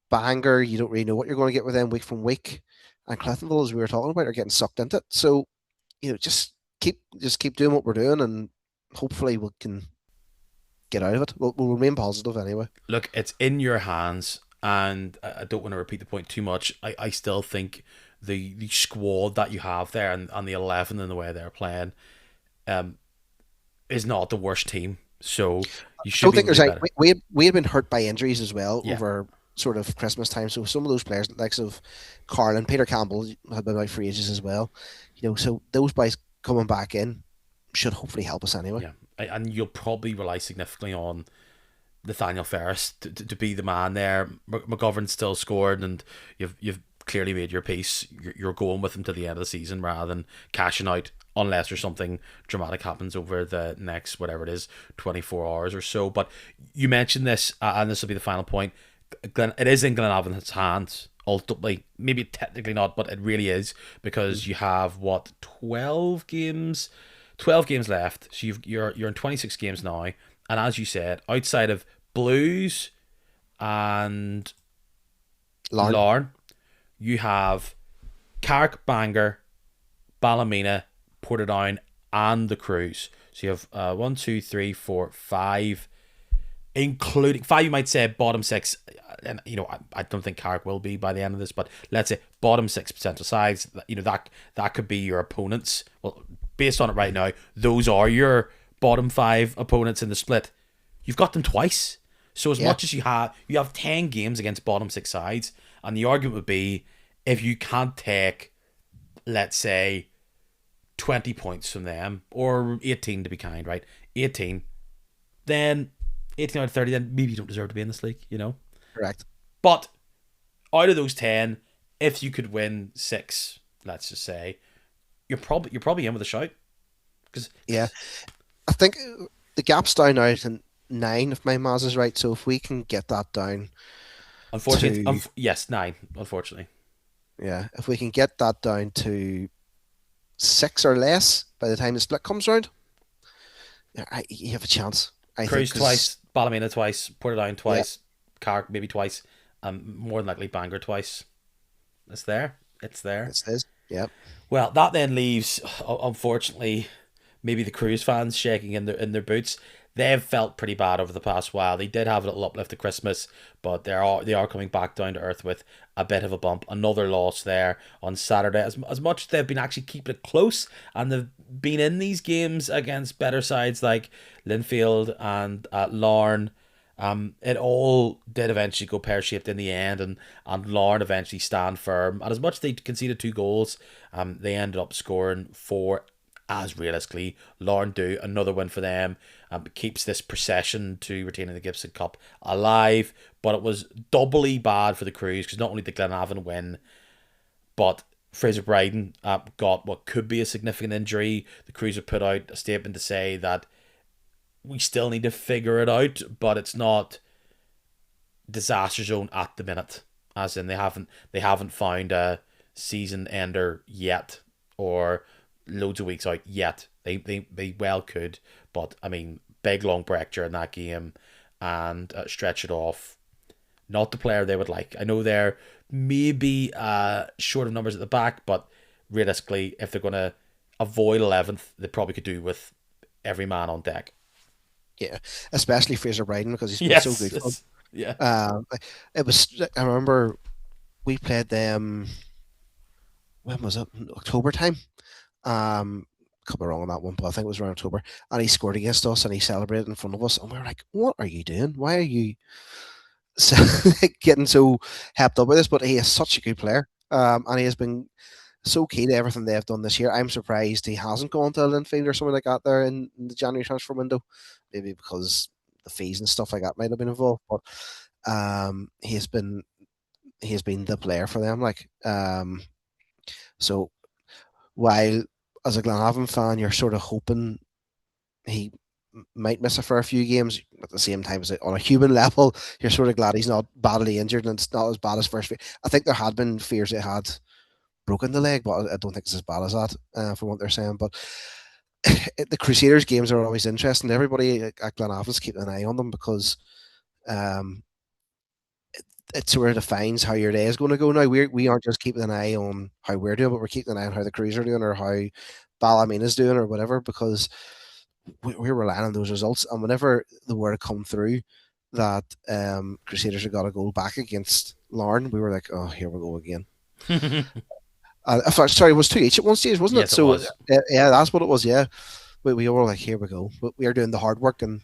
Bangor, you don't really know what you're going to get with them week from week. And Clethenville, as we were talking about, are getting sucked into it. So just keep doing what we're doing, and hopefully we can get out of it. We'll remain positive anyway.
Look, it's in your hands, and I don't want to repeat the point too much. I still think the squad that you have there and the 11 and the way they're playing um, is not the worst team. So you
I
should
don't
be
think
able to
there's
do
like
better.
we had been hurt by injuries as well
Yeah,
over sort of Christmas time. So some of those players, like of Carl and Peter Campbell, had been out for ages as well. So those guys coming back in should hopefully help us anyway.
yeah. And you'll probably rely significantly on Nathaniel Ferris to be the man there. McGovern still scored, and you've clearly made your peace. You're going with him to the end of the season rather than cashing out unless there's something dramatic happens over the next whatever it is 24 hours or so. But you mentioned this, and this will be the final point. It is in Glenavon's hands ultimately. Maybe technically not, but it really is because you have what 12 games left. So you're in 26 games now, and as you said, outside of Blues and
Lauren,
Larne, you have Carrick, Bangor, Ballymena, Portadown, and the Cruise. So you have one, two, three, four, five, including five. You might say bottom six, and I don't think Carrick will be by the end of this, but let's say bottom six potential sides. That could be your opponents. Well, based on it right now, those are your bottom five opponents in the split. You've got them twice. So as
yeah,
much as you have 10 games against bottom six sides, and the argument would be if you can't take, let's say, 20 points from them, or 18 to be kind, right? 18, then 18 out of 30, then maybe you don't deserve to be in this league.
correct.
But out of those 10, if you could win six, let's just say, you're probably in with a shout. Because
Yeah, I think the gap's down now to 9 if my maths is right. So if we can get that down
unfortunately,
to
yes, nine, unfortunately.
yeah, if we can get that down to 6 or less by the time the split comes around, yeah, you have a chance. I think
Cruise
because
twice, Ballymena twice, Portadown
yeah,
twice, Carrick maybe twice, more than likely Bangor twice. It's there. It's there.
it says yeah,
Well, that then leaves, unfortunately, maybe the Cruise fans shaking in their boots. They've felt pretty bad over the past while. They did have a little uplift at Christmas, but they are coming back down to earth with a bit of a bump. Another loss there on Saturday. As much as they've been actually keeping it close, and they've been in these games against better sides like Linfield and Larne. It all did eventually go pear shaped in the end, and Larne eventually stand firm. And as much as they conceded 2 goals, they ended up scoring four. As realistically, Larne do another win for them. Keeps this procession to retaining the Gibson Cup alive. But it was doubly bad for the Cruise because not only did Glenavon win, but Fraser Bryden got what could be a significant injury. The Cruise have put out a statement to say that we still need to figure it out, but it's not disaster zone at the minute. As in they haven't found a season ender yet, or loads of weeks out yet. They well could, but I mean, big long break during that game, and stretch it off. Not the player they would like. I know they're maybe short of numbers at the back, but realistically, if they're going to avoid 11th, they probably could do with every man on deck.
Yeah, especially Fraser Bryden because he's been so
Yes,
good for them.
yeah.
It was. I remember we played them. When was it? October time. Could be wrong on that one, but I think it was around October. And he scored against us, and he celebrated in front of us, and we were like, "What are you doing? Why are you so, getting so hepped up with this?" But he is such a good player, and he has been so key to everything they've done this year. I'm surprised he hasn't gone to Linfield or something like that there in the January transfer window. Maybe because the fees and stuff like that might have been involved. But he has been the player for them. So while as a Glenavon fan, you're sort of hoping he might miss a fair few games. At the same time, as on a human level, you're sort of glad he's not badly injured and it's not as bad as first. I think there had been fears it had broken the leg, but I don't think it's as bad as that from what they're saying. But the Crusaders games are always interesting. Everybody at Glenavon's keeping an eye on them because um, it sort of defines how your day is going to go. Now we aren't just keeping an eye on how we're doing, but we're keeping an eye on how the Cruisers are doing or how Ballymena is doing or whatever because we're relying on those results. And whenever the word come through that Crusaders have got a goal back against Larne, we were like, oh, here we go again. Sorry, it was 2 each at one stage, wasn't it?
Yes, it was.
Yeah, that's what it was. Yeah, we were like, here we go. But we are doing the hard work, and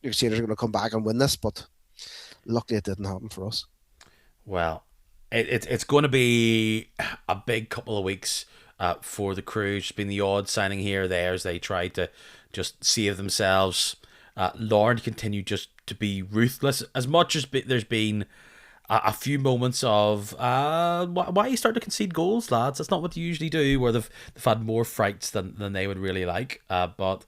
the Crusaders are going to come back and win this. But luckily, it didn't happen for us.
Well, it's going to be a big couple of weeks for the crew. It's been the odd signing here or there as they try to just save themselves. Larne continue just to be ruthless. As much as there's been a few moments of why you start to concede goals, lads. That's not what you usually do, where they've had more frights than they would really like. But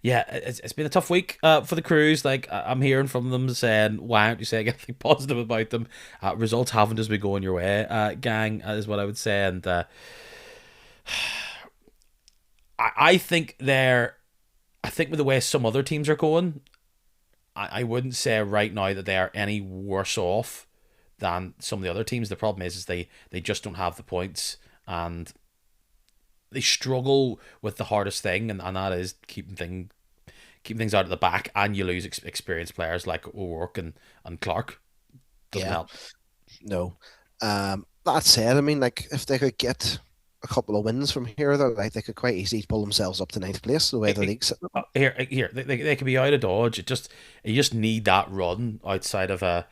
yeah, it's been a tough week for the crews. Like I'm hearing from them saying, why aren't you saying anything positive about them? Results haven't just been going your way, gang, is what I would say. And I think I think with the way some other teams are going, I wouldn't say right now that they are any worse off than some of the other teams. The problem is they just don't have the points and they struggle with the hardest thing, and that is keeping things out of the back, and you lose experienced players like O'Rourke and Clark. Doesn't help.
No. That said, I mean, like if they could get a couple of wins from here, though, like they could quite easily pull themselves up to ninth place the way the league's sitting.
Here, they could be out of dodge. You just need that run outside of a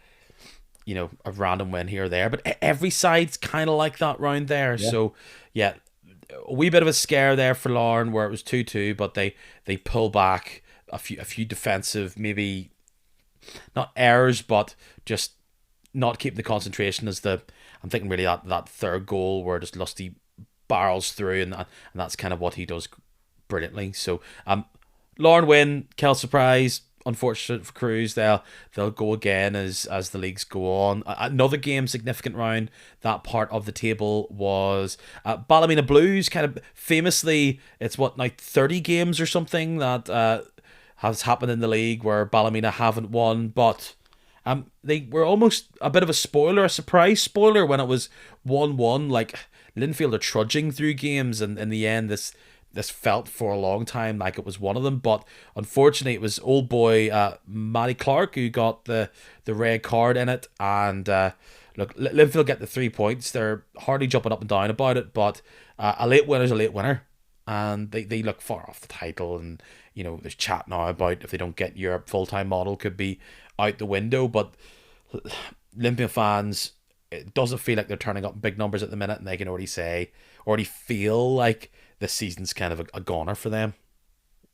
random win here or there. But every side's kind of like that round there. Yeah. So yeah, a wee bit of a scare there for Larne where it was 2-2, but they pull back a few defensive, maybe not errors, but just not keeping the concentration as I'm thinking really that third goal where just Lusty barrels through, and that's kind of what he does brilliantly. So Larne win, Kel surprise. Unfortunate for Crews, they'll go again as the leagues go on. Another game, significant round. That part of the table was Ballymena Blues. Kind of famously, it's now 30 games or something that has happened in the league where Ballymena haven't won, but they were almost a bit of a surprise spoiler when it was 1-1. Like Linfield are trudging through games, and in the end, this felt for a long time like it was one of them, but unfortunately it was old boy Matty Clark who got the red card in it, and look, Linfield get the 3 points. They're hardly jumping up and down about it, but a late winner's a late winner, and they look far off the title, and there's chat now about if they don't get Europe full-time model could be out the window, but Linfield fans, it doesn't feel like they're turning up in big numbers at the minute, and they can already feel like this season's kind of a goner for them.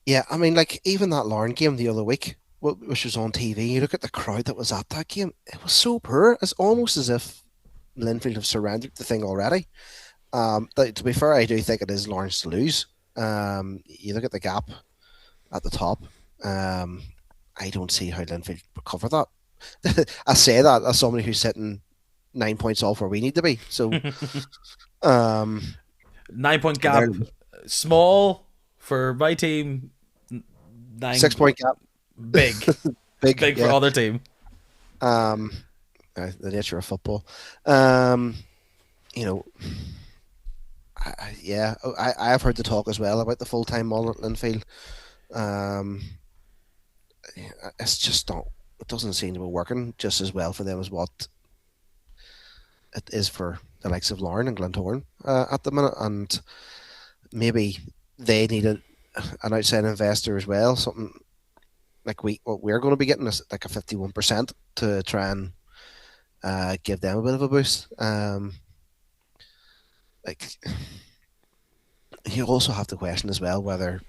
Yeah, I mean, like even that Larne game the other week, which was on TV, you look at the crowd that was at that game, it was so poor. It's almost as if Linfield have surrendered the thing already. To be fair, I do think it is Larne's to lose. You look at the gap at the top. I don't see how Linfield recover that. I say that as somebody who's sitting 9 points off where we need to be. So,
9-point gap, small for my team.
6 point gap,
big, big for other team.
The nature of football. Um, you know, yeah, I have heard the talk as well about the full time model at Linfield. Um, it's just not. It doesn't seem to be working just as well for them as what it is for the likes of Lauren and Glentoran at the minute, and maybe they need an outside investor as well. Something like what we're going to be getting is like a 51% to try and give them a bit of a boost. Like you also have to question as well whether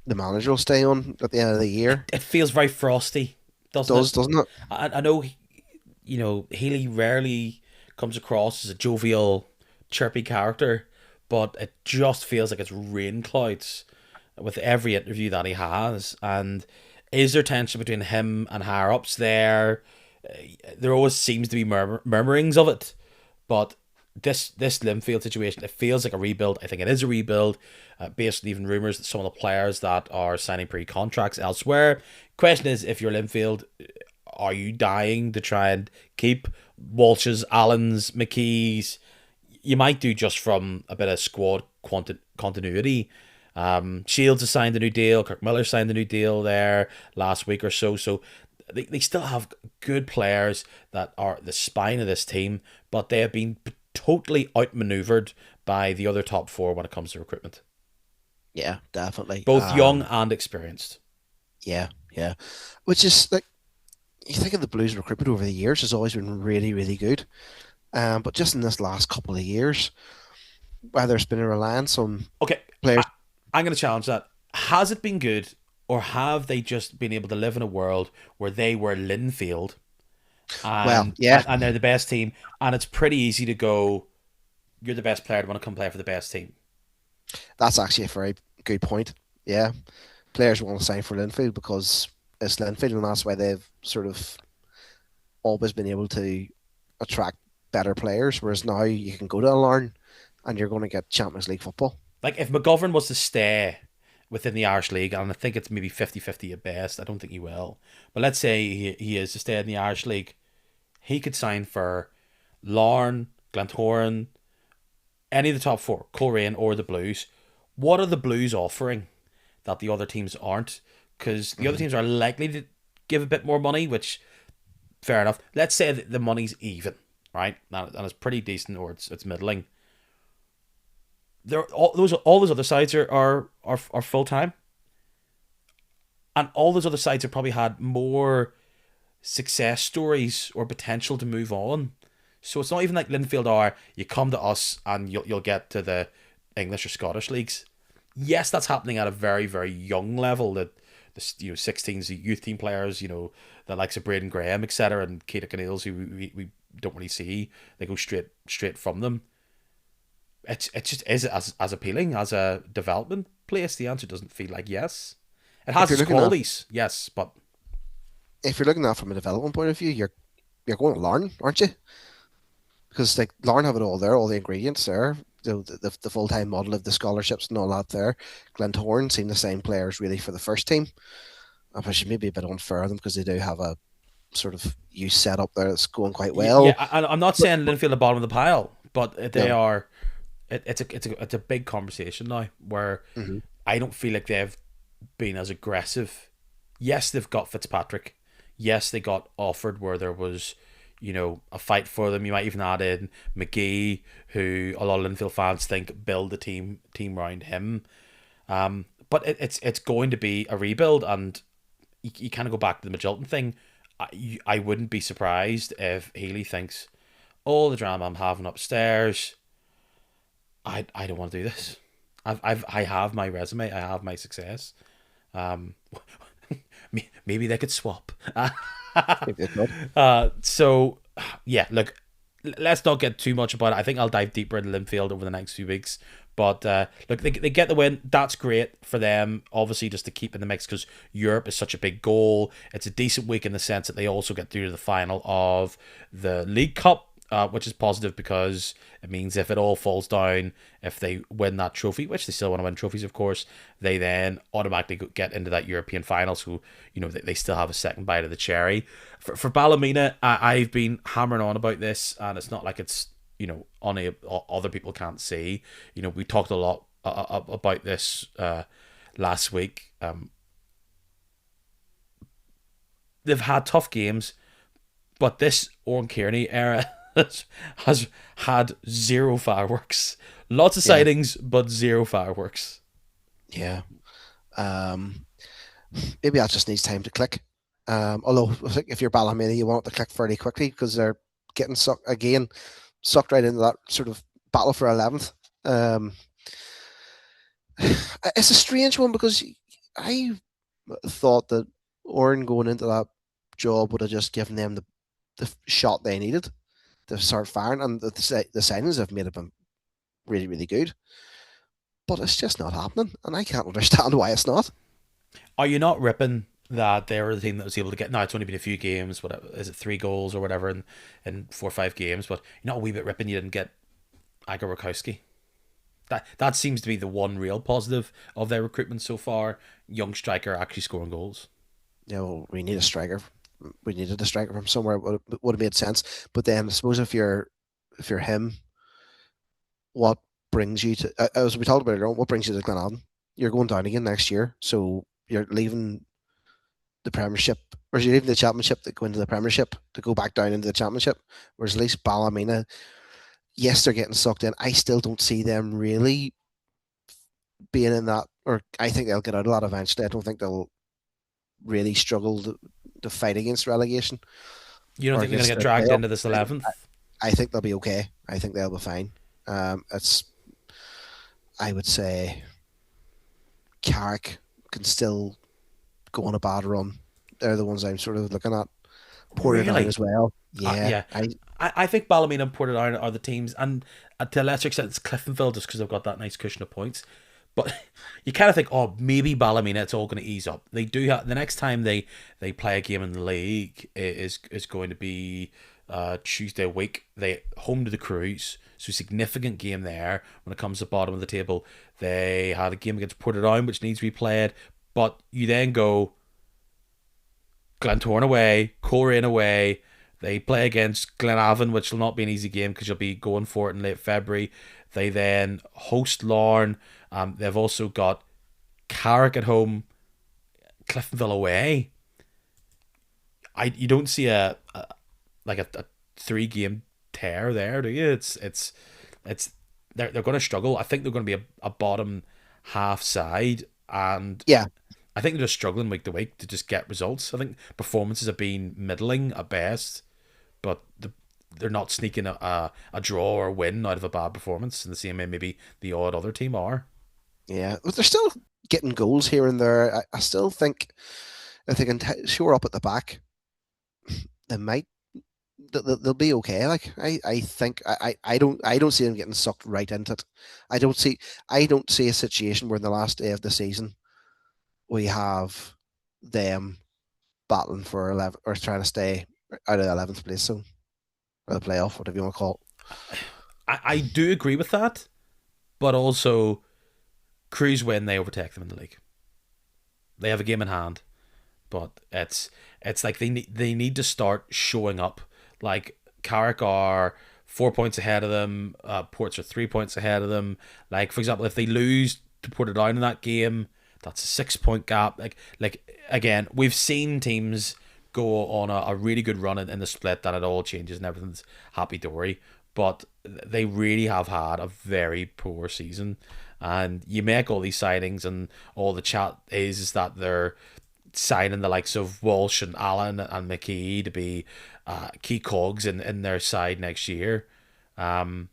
the manager will stay on at the end of the year.
It feels very frosty, doesn't it?
Doesn't it?
I know, Healy rarely comes across as a jovial, chirpy character, but it just feels like it's rain clouds with every interview that he has. And is there tension between him and higher ups there? There always seems to be murmurings of it, but this Linfield situation, it feels like a rebuild. I think it is a rebuild, based on even rumours that some of the players that are signing pre-contracts elsewhere. Question is, if you're Linfield, are you dying to try and keep Walsh's, Allens, McKees? You might do just from a bit of squad continuity. Shields has signed a new deal. Kirk Miller signed a new deal there last week or so. So they still have good players that are the spine of this team, but they have been totally outmaneuvered by the other top four when it comes to recruitment.
Yeah, definitely.
Both young and experienced.
Yeah, yeah. Which is like you think of the Blues recruitment over the years has always been really, really good. But just in this last couple of years, whether it's been a reliance on
Okay,
players.
I'm going to challenge that. Has it been good, or have they just been able to live in a world where they were Linfield
Well,
and
yeah,
and they're the best team, and it's pretty easy to go, you're the best player to want to come play for the best team.
that's actually a very good point. Yeah, players want to sign for Linfield because it's Linfield, and that's why they've sort of always been able to attract better players. Whereas now you can go to Alarn and you're going to get Champions League football.
Like, if McGovern was to stay within the Irish League, and I think it's maybe 50-50 at best, I don't think he will, but let's say he is to stay in the Irish League, he could sign for Larne, Glentoran, any of the top four, Coleraine or the Blues. What are the Blues offering that the other teams aren't? Because the other teams are likely to give a bit more money, which, fair enough. Let's say that the money's even, right? And it's pretty decent, or it's middling. All those other sides are full time, and all those other sides have probably had more success stories or potential to move on. So it's not even like Linfield are, you come to us and you'll get to the English or Scottish leagues. Yes, that's happening at a very, very young level. That the 16s, the youth team players, the likes of Braden Graham, etc., and Keita Canales, who we don't really see, they go straight from them. It just is as appealing as a development place. The answer doesn't feel like yes. It
If
has
you're
its
looking at
qualities, yes, but
if you're looking at it from a development point of view, you're going to Larn, aren't you? Because like Larn have it all there, all the ingredients there. The full time model of the scholarships and all that there. Glentoran seen the same players really for the first team. Which may be a bit unfair of them because they do have a sort of youth setup there that's going quite
yeah,
well.
I'm not
But
saying Linfield at the bottom of the pile, but they
no,
are. It's a big conversation now where
mm-hmm.
I don't feel like they've been as aggressive. Yes, they've got Fitzpatrick. Yes, they got offered where there was, a fight for them. You might even add in McGee, who a lot of Linfield fans think build the team around him. But it's going to be a rebuild, and you kind of go back to the Magilton thing. I wouldn't be surprised if Healy thinks, all the drama I'm having upstairs, I don't want to do this. I have my resume. I have my success. Um, maybe they could swap.
Maybe it's not.
So yeah, look, let's not get too much about it. I think I'll dive deeper into Linfield over the next few weeks. But look, they get the win. That's great for them. Obviously, just to keep in the mix because Europe is such a big goal. It's a decent week in the sense that they also get through to the final of the League Cup. which is positive because it means if it all falls down, if they win that trophy, which they still want to win trophies, of course, they then automatically get into that European final. So, they still have a second bite of the cherry. For Ballymena, I've been hammering on about this, and it's not like it's, only other people can't see. We talked a lot about this last week. They've had tough games, but this Oran Kearney era has had zero fireworks. Lots of
Yeah,
sightings, but zero fireworks.
yeah. Maybe that just needs time to click. Although I think if you're Ballymena, you want it to click fairly quickly because they're getting sucked right into that sort of battle for 11th. It's a strange one because I thought that Oran going into that job would have just given them the shot they needed to start firing, and the signings have made it been really, really good. But it's just not happening, and I can't understand why it's not.
Are you not ripping that they were the team that was able to get? No, it's only been a few games. Whatever is it, 3 goals or whatever in 4 or 5 games? But you're not a wee bit ripping. You didn't get Igor Rakowski. That seems to be the one real positive of their recruitment so far. Young striker actually scoring goals.
Well, we need a striker. We needed a striker from somewhere. Would have made sense. But then I suppose if you're him, what brings you to? As we talked about earlier, what brings you to Glenavon? You're going down again next year, so you're leaving the Premiership, or you're leaving the Championship to go into the Premiership to go back down into the Championship. Whereas at least Ballymena, yes, they're getting sucked in. I still don't see them really being in that, or I think they'll get out of that eventually. I don't think they'll really struggle to fight against relegation
You don't
or
think they're going
against
to get
the
dragged
playoff.
into this 11th?
I think they'll be okay. I think they'll be fine. It's I would say Carrick can still go on a bad run. They're the ones I'm sort of looking at. Portadown
Really?
as well. Yeah,
Yeah. I think Ballymena and Portadown are the teams, and to a lesser extent, it's Cliftonville just because they've got that nice cushion of points. But you kind of think, oh, maybe Ballymena, it's all going to ease up. They do have the next time they play a game in the league is going to be Tuesday week. They home to the Cruise, so significant game there when it comes to the bottom of the table. They had a game against Portadown, which needs to be played, but you then go Glentoran away, Coleraine away. They play against Glenavon, which will not be an easy game because you'll be going for it in late February. They then host Larne. They've also got Carrick at home, Cliftonville away. You don't see a 3 game tear there, do you? It's they're going to struggle. I think they're going to be a bottom half side, and
yeah,
I think they're just struggling week to week to just get results. I think performances have been middling at best, but they're not sneaking a draw or win out of a bad performance in the same way maybe the odd other team are.
yeah. But they're still getting goals here and there. I still think if they can shore up at the back, they might. They'll be okay. Like I think I don't see them getting sucked right into it. I don't see a situation where in the last day of the season we have them battling for 11 or trying to stay out of the 11th place zone or the playoff, whatever you want to call
I do agree with that, but also Cruise win, they overtake them in the league. They have a game in hand, but it's like they need to start showing up. Like Carrick are 4 points ahead of them. Ports are 3 points ahead of them. Like for example, if they lose to Portadown in that game, that's a 6 point gap. Like again, we've seen teams go on a really good run in the split that it all changes and everything's happy dory. But they really have had a very poor season. And you make all these signings, and all the chat is that they're signing the likes of Walsh and Allen and McKee to be key cogs in their side next year. But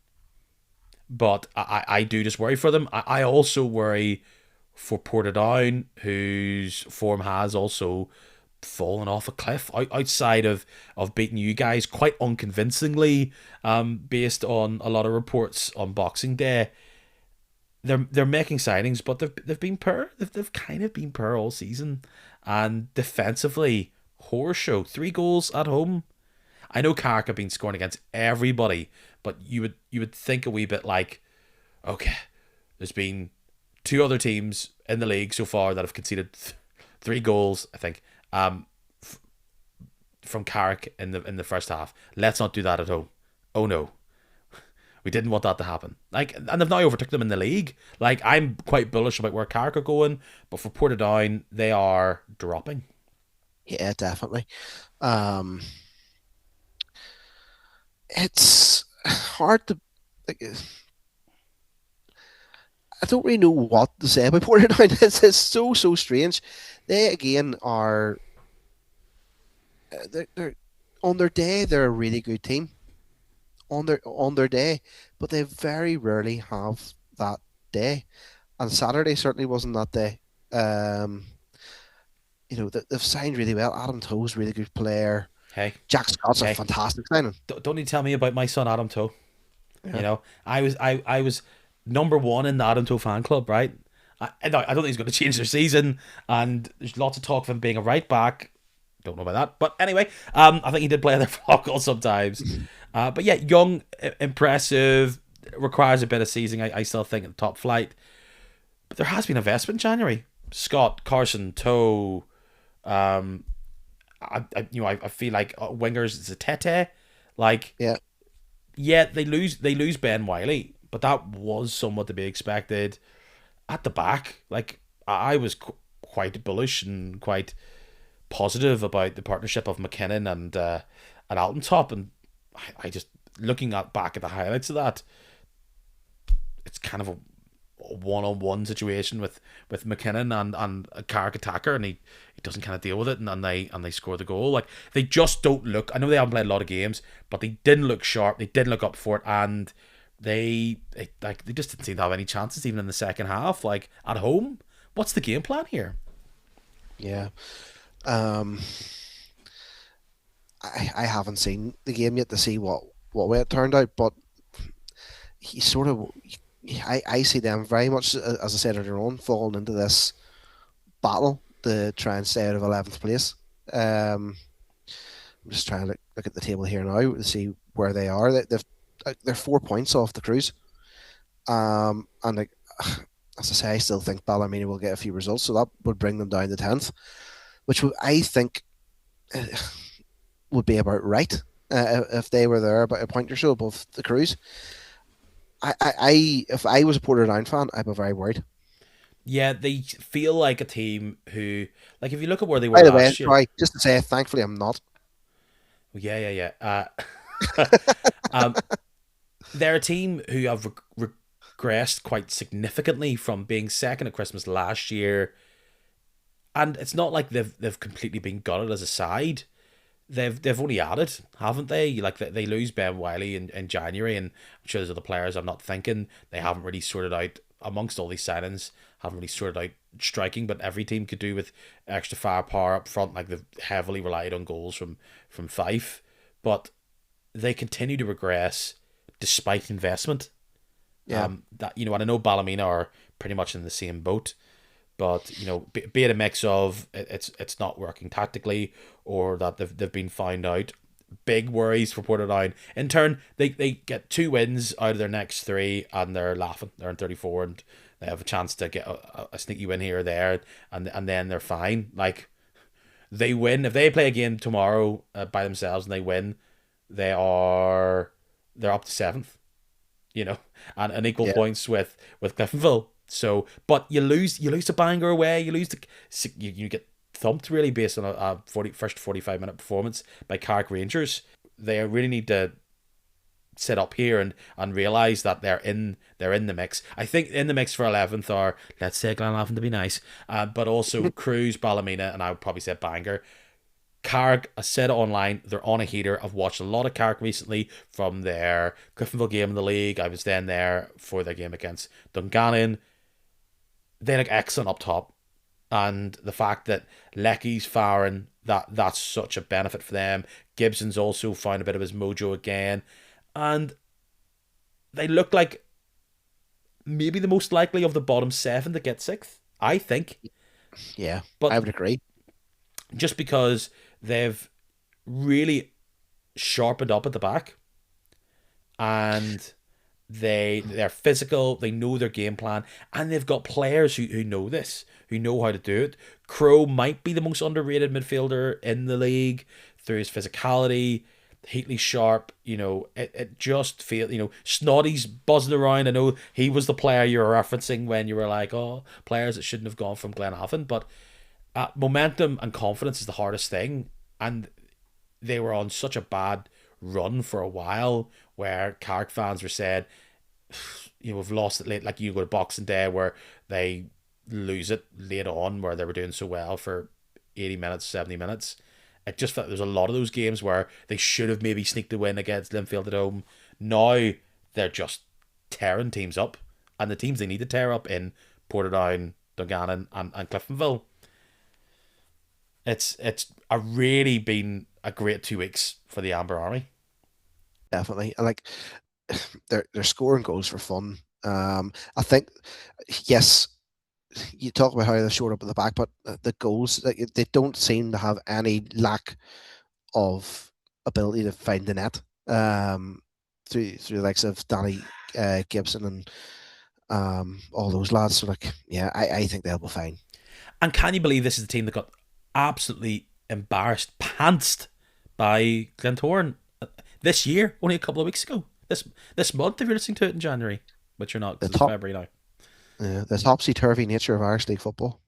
I do just worry for them. I also worry for Portadown, whose form has also fallen off a cliff outside of beating you guys quite unconvincingly, based on a lot of reports on Boxing Day. They're making signings, but they've been poor. They've kind of been poor all season, and defensively, horror show. 3 goals at home. I know Carrick have been scoring against everybody, but you would think a wee bit like, okay, there's been two other teams in the league so far that have conceded 3 goals, I think, um, from Carrick in the first half. Let's not do that at home. Oh no, we didn't want that to happen. Like, and they've now overtook them in the league. Like, I'm quite bullish about where Carrick are going, but for Portadown, they are dropping.
Yeah, definitely. Um, it's hard to like. I don't really know what to say about Portadown. It's so strange. They again are they're on their day they're a really good team on their day, but they very rarely have that day. And Saturday certainly wasn't that day. Um, they've signed really well. Adam Toe's a really good player.
Hey,
Jack Scott's a
hey,
fantastic signing.
don't need to tell me about my son Adam Toe. You
Yeah.
know, I was number one in the Adam Toe fan club, right? I don't think he's going to change their season, and there's lots of talk of him being a right back. Don't know about that, but anyway, I think he did play other football sometimes. But yeah, young, impressive, requires a bit of seasoning. I still think at top flight, but there has been investment in January. Scott, Carson, Toe. Um, I feel like wingers is a Tete. Like,
Yeah.
yeah, they lose Ben Wiley, but that was somewhat to be expected. At the back, like, I was quite bullish and quite positive about the partnership of McKinnon and Alton Top, and I just looking at back at the highlights of that, it's kind of a one-on-one situation with McKinnon and a Carrick attacker, and he doesn't kind of deal with it, and they score the goal. Like, they just don't look. I know they haven't played a lot of games, but they didn't look sharp. They didn't look up for it, and they just didn't seem to have any chances even in the second half. Like, at home, what's the game plan here?
Yeah. Um, I haven't seen the game yet to see what way it turned out, but he sort of I see them very much, as I said earlier on, falling into this battle to try and stay out of 11th place. I'm just trying to look at the table here now to see where they are. They're 4 points off the Cruise. And like, as I say, I still think Ballymena will get a few results, so that would bring them down to 10th, which I think uh, would be about right if they were there about a point or so above the Cruise. If I was a Portadown fan, I'd be very worried.
Yeah, they feel like a team who, like, if you look at where they were
By the way,
last year.
sorry, just to say, thankfully I'm not.
Yeah. um, they're a team who have regressed quite significantly from being second at Christmas last year, and it's not like they've completely been gutted as a side. They've only added, haven't they? Like, they lose Ben Wiley in January, and I'm sure there's other players I'm not thinking. They haven't really sorted out amongst all these signings. Haven't really sorted out striking, but every team could do with extra firepower up front. Like, they've heavily relied on goals from Fife, but they continue to regress despite investment.
Yeah,
And I know Ballymena are pretty much in the same boat, but be it a mix of it's not working tactically, or that they've been found out. Big worries for Portadown. In turn, they get 2 wins out of their next three, and they're laughing. They're in 34, and they have a chance to get a sneaky win here or there, and then they're fine. Like, they win if they play a game tomorrow by themselves and they win, they're up to 7th. And equal
yeah,
points with Cliftonville. So, but you lose to Bangor away. You get thumped, really, based on a first 45-minute performance by Carrick Rangers. They really need to sit up here and realize that they're in the mix. I think in the mix for 11th are, let's say, Glenavon to be nice, but also Cruise, Ballymena, and I would probably say Bangor. Carrick, I said it online, they're on a heater. I've watched a lot of Carrick recently from their Cliftonville game in the league. I was then there for their game against Dungannon. They look excellent up top. And the fact that Lecky's firing, that's such a benefit for them. Gibson's also found a bit of his mojo again. And they look like maybe the most likely of the bottom 7 to get 6th, I think.
yeah. I
But
would agree.
just because they've really sharpened up at the back, and they're physical. They know their game plan, and they've got players who know this, who know how to do it. Crow might be the most underrated midfielder in the league through his physicality. Heatley sharp, it just feels, Snoddy's buzzing around. I know he was the player you were referencing when you were like, oh, players that shouldn't have gone from Glenavon, but momentum and confidence is the hardest thing, and they were on such a bad run for a while where Carrick fans were said, we've lost it late. Like you go to Boxing Day where they lose it late on, where they were doing so well for 80 minutes, 70 minutes. It just felt there's a lot of those games where they should have maybe sneaked a win against Linfield at home. Now they're just tearing teams up, and the teams they need to tear up in Portadown, Dungannon, and Cliftonville. It's a really been a great 2 weeks for the Amber Army.
Definitely. And like they're scoring goals for fun. I think yes, you talk about how they're short up at the back, but the goals, like, they don't seem to have any lack of ability to find the net. Through the likes of Danny Gibson and all those lads. So like, yeah, I think they'll be fine.
And can you believe this is the team that got absolutely embarrassed, pantsed by Glentoran this year, only a couple of weeks ago. This month, if you're listening to it in January, which you're not
The
because it's
top,
February now.
the topsy turvy nature of Irish League football.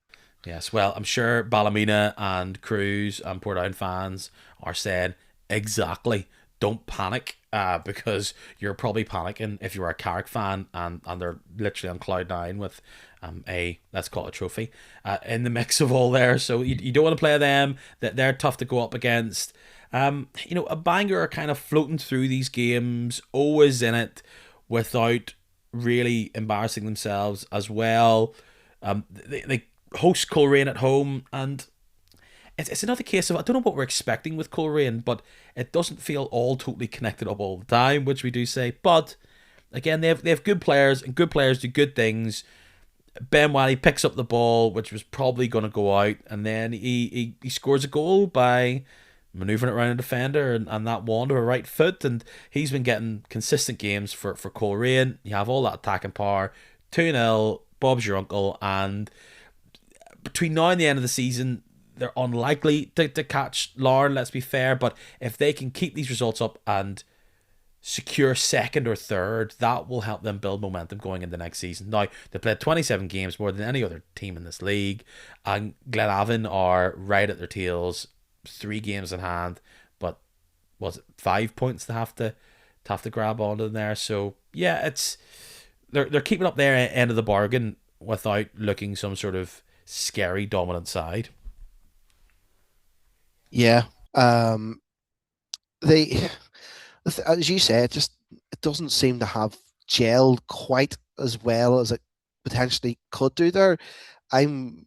Yes, well, I'm sure Ballymena and Cruise and Portadown fans are saying exactly, don't panic, because you're probably panicking if you're a Carrick fan and they're literally on cloud nine with let's call it a trophy in the mix of all there. So you don't want to play them. That they're tough to go up against. A Bangor are kind of floating through these games, always in it, without really embarrassing themselves as well. They host Coleraine at home, and it's another case of I don't know what we're expecting with Coleraine, but it doesn't feel all totally connected up all the time, which we do say. But again, they have good players, and good players do good things. Ben Wiley picks up the ball, which was probably going to go out, and then he scores a goal by manoeuvring it around a defender and that wand of a right foot, and he's been getting consistent games for Coleraine. You have all that attacking power. 2-0, Bob's your uncle, and between now and the end of the season, they're unlikely to catch Larne, let's be fair, but if they can keep these results up and secure second or third, that will help them build momentum going into next season. Now, they played 27 games, more than any other team in this league, and Glenavon are right at their tails, 3 games in hand, but was it 5 points to have to grab onto there? So yeah, they're keeping up their end of the bargain without looking some sort of scary dominant side.
Yeah. They, as you say, it doesn't seem to have gelled quite as well as it potentially could do there. I'm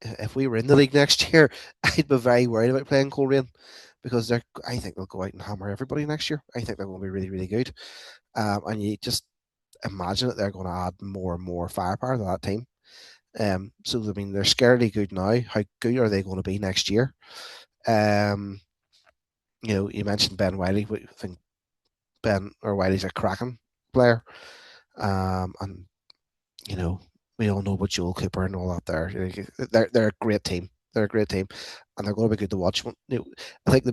If we were in the league next year, I'd be very worried about playing Coleraine because I think they'll go out and hammer everybody next year. I think they're going to be really, really good. And you just imagine that they're going to add more and more firepower to that team. So I mean, they're scarily good now. How good are they going to be next year? Um, you mentioned Ben Wiley. I think Ben or Wiley's a cracking player. And we all know about Joel Cooper and all that. They're a great team. They're a great team, and they're going to be good to watch. I think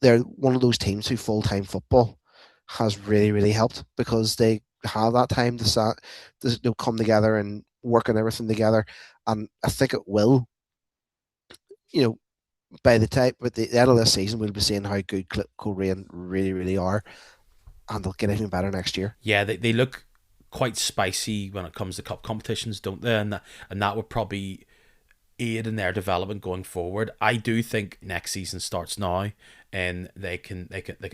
they're one of those teams who full-time football has really, really helped because they have that time to come together and work on everything together. And I think it will, you know, by the end of this season, we'll be seeing how good Coleraine really, really are, and they'll get even better next year.
Yeah, they look quite spicy when it comes to cup competitions, don't they? And that would probably aid in their development going forward. I do think next season starts now, and they can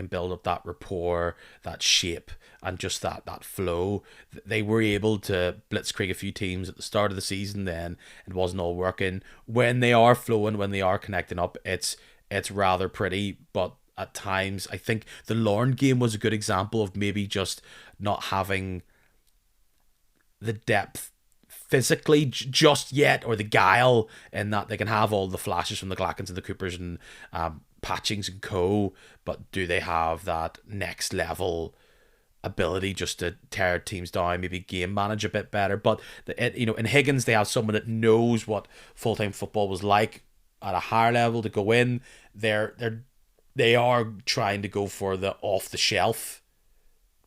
build up that rapport, that shape, and just that flow. They were able to blitzkrieg a few teams at the start of the season. Then it wasn't all working. When they are flowing, when they are connecting up, it's rather pretty, but at times I think the Lorne game was a good example of maybe just not having the depth physically just yet, or the guile in that they can have all the flashes from the Glackens and the Coopers and Patchings and co, but do they have that next level ability just to tear teams down, maybe game manage a bit better? But in Higgins, they have someone that knows what full time football was like at a higher level to go in. They are trying to go for the off the shelf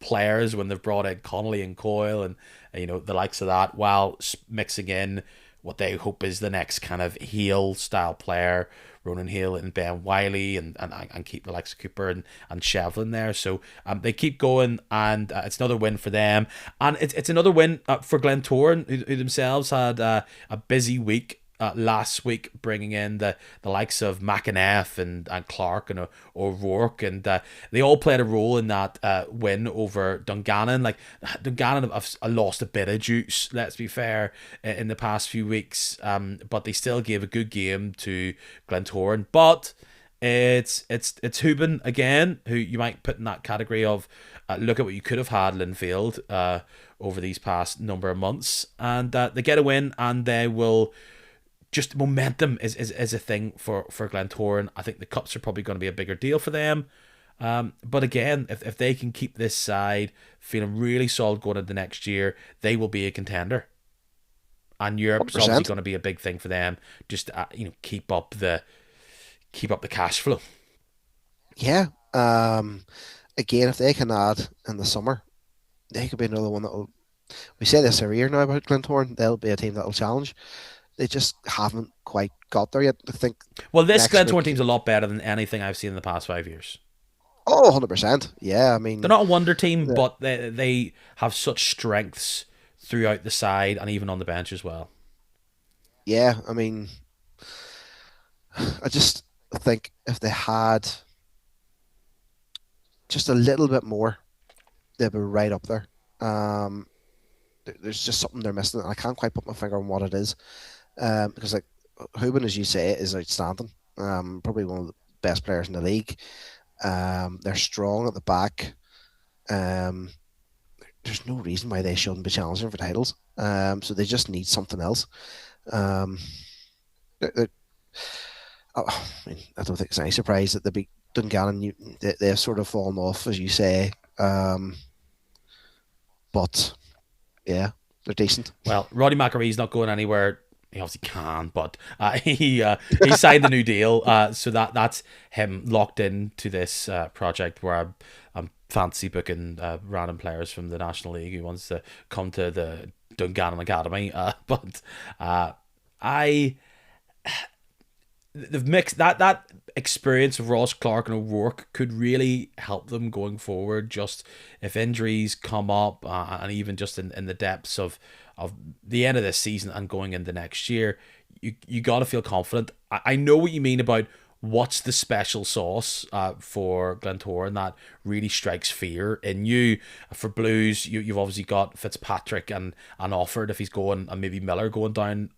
players when they've brought in Connolly and Coyle and the likes of that, while mixing in what they hope is the next kind of heel style player, Ronan Hill and Ben Wiley, and keep the likes of Cooper and Shevlin there. So they keep going, and it's another win for them, and it's another win for Glentoran, who themselves had a busy week. Last week, bringing in the likes of McInnes and Clark and O'Rourke, and they all played a role in that win over Dungannon. Like, Dungannon have lost a bit of juice, let's be fair, in the past few weeks, but they still gave a good game to Glentoran. But it's Houben again, who you might put in that category of look at what you could have had, Linfield, over these past number of months, and they get a win, and they will. Just momentum is a thing for Glentoran. I think the cups are probably going to be a bigger deal for them. But again, if they can keep this side feeling really solid going into next year, they will be a contender. And Europe's
100%.
obviously going to be a big thing for them. Just keep up the cash flow.
Yeah. Again, if they can add in the summer, they could be another one that'll. We say this every year now about Glentoran. They'll be a team that'll challenge. They just haven't quite got there yet. I think.
Well, this Glentoran team's a lot better than anything I've seen in the past 5 years.
Oh, 100%. Yeah, I mean,
they're not a wonder team, but they have such strengths throughout the side and even on the bench as well.
Yeah, I mean, I just think if they had just a little bit more, they'd be right up there. There's just something they're missing. I can't quite put my finger on what it is. Because like Houben, as you say, is outstanding. Probably one of the best players in the league. They're strong at the back. There's no reason why they shouldn't be challenging for titles. So they just need something else. I mean, I don't think it's any surprise that they beat Dungannon. They've sort of fallen off, as you say. But yeah, they're decent.
Well, Roddy McAree's not going anywhere. He obviously can, but he signed a new deal, so that's him locked into this project where I'm fancy booking random players from the National League who wants to come to the Dungannon Academy. But they've mixed that experience of Ross Clark and O'Rourke could really help them going forward. Just if injuries come up, and even just in the depths of the end of this season and going into next year, you got to feel confident. I know what you mean about what's the special sauce for Glentoran that really strikes fear in you. For Blues, you've obviously got Fitzpatrick and Offord if he's going, and maybe Miller going down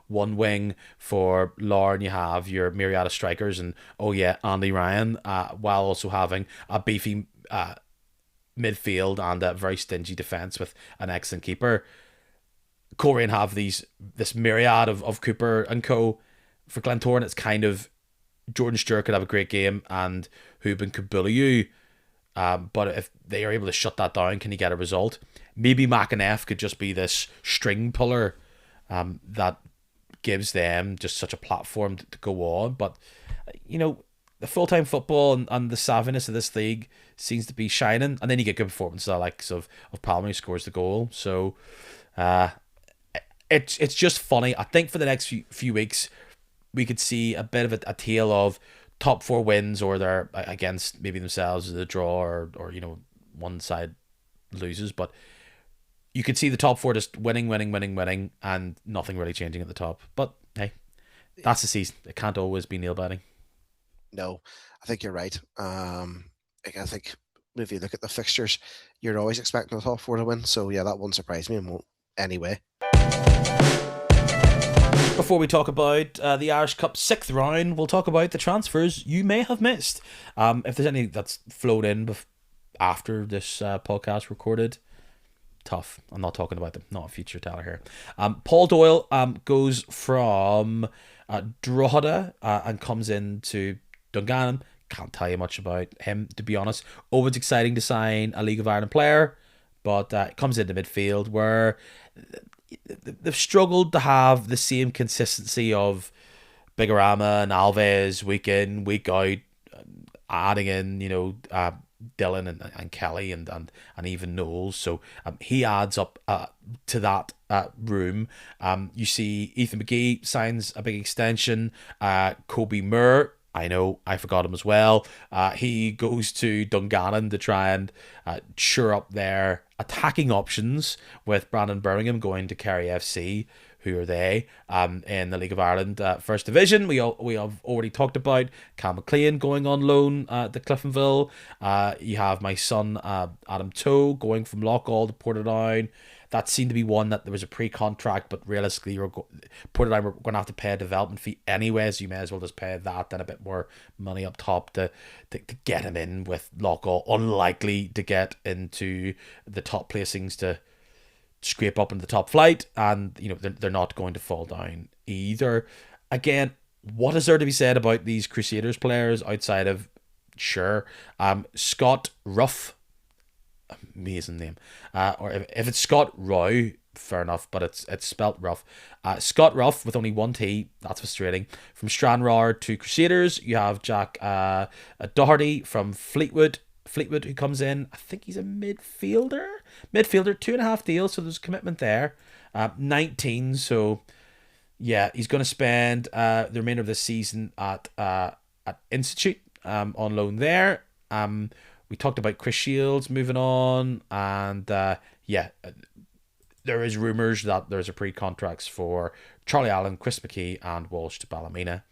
one wing. For Larne, you have your myriad of strikers and Andy Ryan, while also having a beefy midfield and a very stingy defence with an excellent keeper. Coleraine have this myriad of Cooper and co. For Glentoran, it's kind of Jordan Stewart could have a great game and Houben could bully you. But if they are able to shut that down, can you get a result? Maybe McInnes could just be this string puller that gives them just such a platform to go on. But, the full-time football and the savviness of this league seems to be shining. And then you get good performances like of Palmer, who scores the goal. So it's just funny. I think for the next few weeks, we could see a bit of a tale of top 4 wins, or they're against maybe themselves as a draw, or one side loses. But you could see the top 4 just winning, and nothing really changing at the top. But hey, that's the season. It can't always be nail biting.
No, I think you're right. I think if you look at the fixtures, you're always expecting the top 4 to win. So yeah, that won't surprise me and won't anyway.
Before we talk about the Irish Cup 6th round, we'll talk about the transfers you may have missed. If there's any that's flowed in after this podcast recorded, tough. I'm not talking about them. Not a future teller here. Paul Doyle goes from Drogheda and comes into Dungannon, can't tell you much about him, to be honest. Always exciting to sign a League of Ireland player, but it comes into midfield where they've struggled to have the same consistency of Bigorama and Alves week in, week out, adding in, Dylan and Kelly and even Knowles. So he adds up to that room. You see Ethan McGee signs a big extension. Kobe Moore, I know, I forgot him as well. He goes to Dungannon to try and shore up their attacking options with Brandon Birmingham going to Kerry FC. Who are they? In the League of Ireland First Division, we have already talked about Cal McLean going on loan to Cliftonville. You have my son Adam Toe going from Loughgall to Portadown. That seemed to be one that there was a pre-contract, but realistically, Portadown were going to have to pay a development fee anyway, so you may as well just pay that and a bit more money up top to get him in with Loughgall. Unlikely to get into the top placings to scrape up in the top flight, and they're not going to fall down either. Again, what is there to be said about these Crusaders players outside of Scott Ruff, amazing name, or if it's Scott Roy, fair enough, but it's spelt rough. Scott Ruff with only one T, that's frustrating. From Stranraer to Crusaders, you have Jack Doherty from Fleetwood, who comes in. I think he's a midfielder, 2.5 deals, so there's a commitment there. 19, so yeah, he's going to spend the remainder of this season at Institute on loan there. We talked about Chris Shields moving on, and there is rumours that there's a pre-contracts for Charlie Allen, Chris McKee, and Walsh to Ballymena.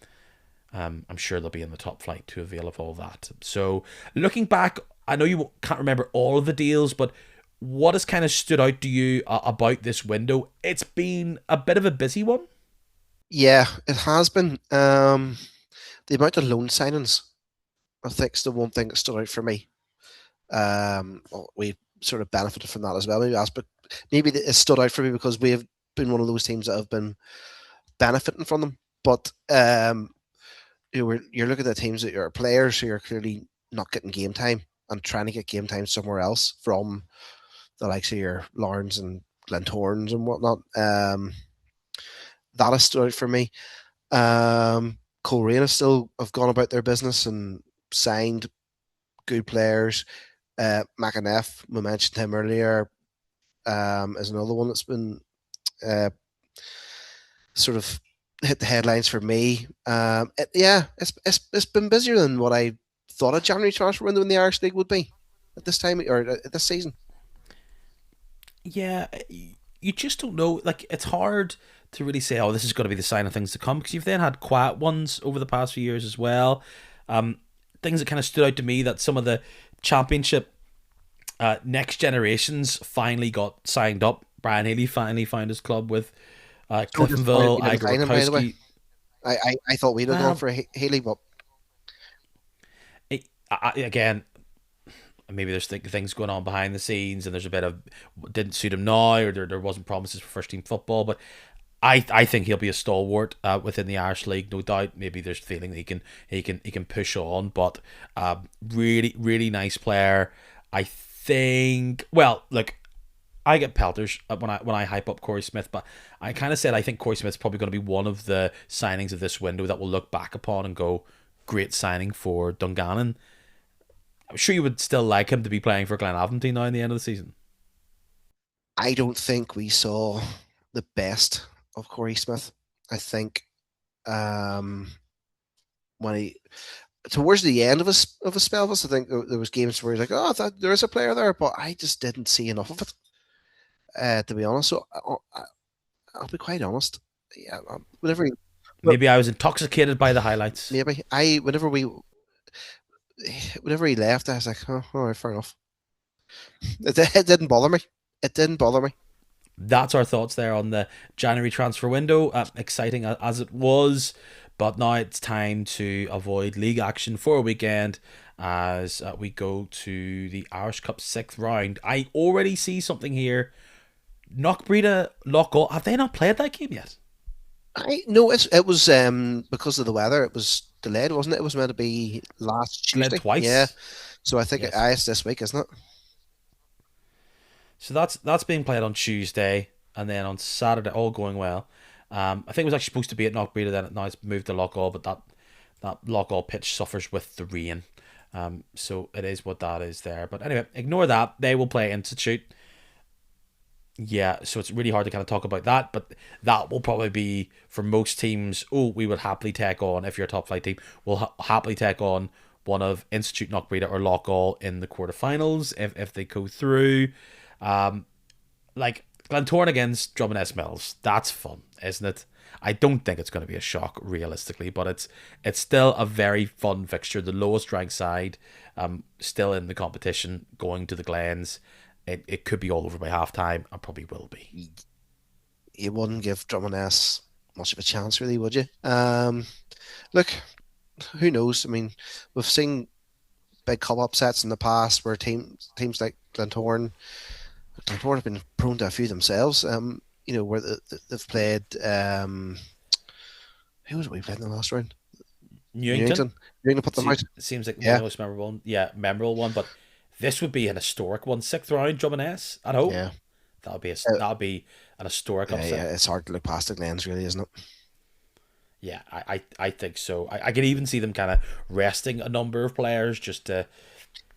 I'm sure they'll be in the top flight to avail of all that. So looking back, I know you can't remember all of the deals, but what has kind of stood out to you about this window? It's been a bit of a busy one.
Yeah, it has been. The amount of loan signings, I think, is the one thing that stood out for me. We sort of benefited from that as well. Maybe it stood out for me because we have been one of those teams that have been benefiting from them. But you're looking at teams that are players who are clearly not getting game time and trying to get game time somewhere else from the likes of your Lawrence and Glentorns and whatnot. That has stood out for me. Coleraine still have gone about their business and signed good players. McAneff, we mentioned him earlier, is another one that's been sort of hit the headlines for me. It's been busier than what I thought a January transfer window in the Irish League would be at this time or at this season.
Yeah, you just don't know. Like, it's hard to really say, oh, this is going to be the sign of things to come, because you've then had quiet ones over the past few years as well. Things that kind of stood out to me, that some of the championship next generations finally got signed up. Brian Haley finally found his club with Cliftonville. Igor Rakowski.
I thought we'd have gone for Haley, but
again, maybe there's things going on behind the scenes, and there's a bit of didn't suit him now, or there wasn't promises for first team football. But I think he'll be a stalwart within the Irish League, no doubt. Maybe there's a feeling that he can push on, but really really nice player. I think. Well, look, I get pelters when I hype up Corey Smith, but I kind of said I think Corey Smith's probably going to be one of the signings of this window that we'll look back upon and go, great signing for Dungannon. I'm sure you would still like him to be playing for Glenavon now in the end of the season.
I don't think we saw the best of Corey Smith. I think when he towards the end of his spell of us, I think there was games where he's like, oh, there is a player there, but I just didn't see enough of it, to be honest. So I'll be quite honest. Yeah,
maybe I was intoxicated by the highlights.
Maybe whenever he left, I was like, oh, all right, fair enough. It didn't bother me. It didn't bother me.
That's our thoughts there on the January transfer window. Exciting as it was, but now it's time to avoid league action for a weekend as we go to the Irish Cup 6th round. I already see something here. Knockbreda, have they not played that game yet?
No, it was because of the weather. It was delayed, wasn't it? It was meant to be last
Delayed
Tuesday. Yeah.
twice.
So I think
Yes.
it's this week, isn't it?
So that's being played on Tuesday, and then on Saturday, all going well. I think it was actually supposed to be at Knockbreda, then now it's moved to Lockall, but that Lockall pitch suffers with the rain. So it is what that is there. But anyway, ignore that. They will play Institute. Yeah, so it's really hard to kind of talk about that, but that will probably be for most teams. Oh, we would happily take on, if you're a top flight team, we'll happily take on one of Institute, Knockbreda, or Lockall in the quarterfinals if they go through. Um, like Glentoran against Drummond S Mills, that's fun, isn't it? I don't think it's going to be a shock realistically, but it's still a very fun fixture. The lowest ranked side, still in the competition, going to the Glens. It could be all over by half time, and probably will be.
You wouldn't give Drummond S much of a chance, really, would you? Look, who knows? I mean, we've seen big cup upsets in the past where teams like Glentoran have been prone to a few themselves. Where they've played. Who was it we played in the last round?
Newington
Newington. Newington put them out.
seems like one of
Yeah,
the most memorable one. Yeah, memorable one, but this would be an historic one. Sixth round, Drummond S at home.
yeah, uh,
That would be an historic
yeah.
upset.
It's hard to look past the Glens, really, isn't it?
Yeah, I think so. I can even see them kind of resting a number of players just to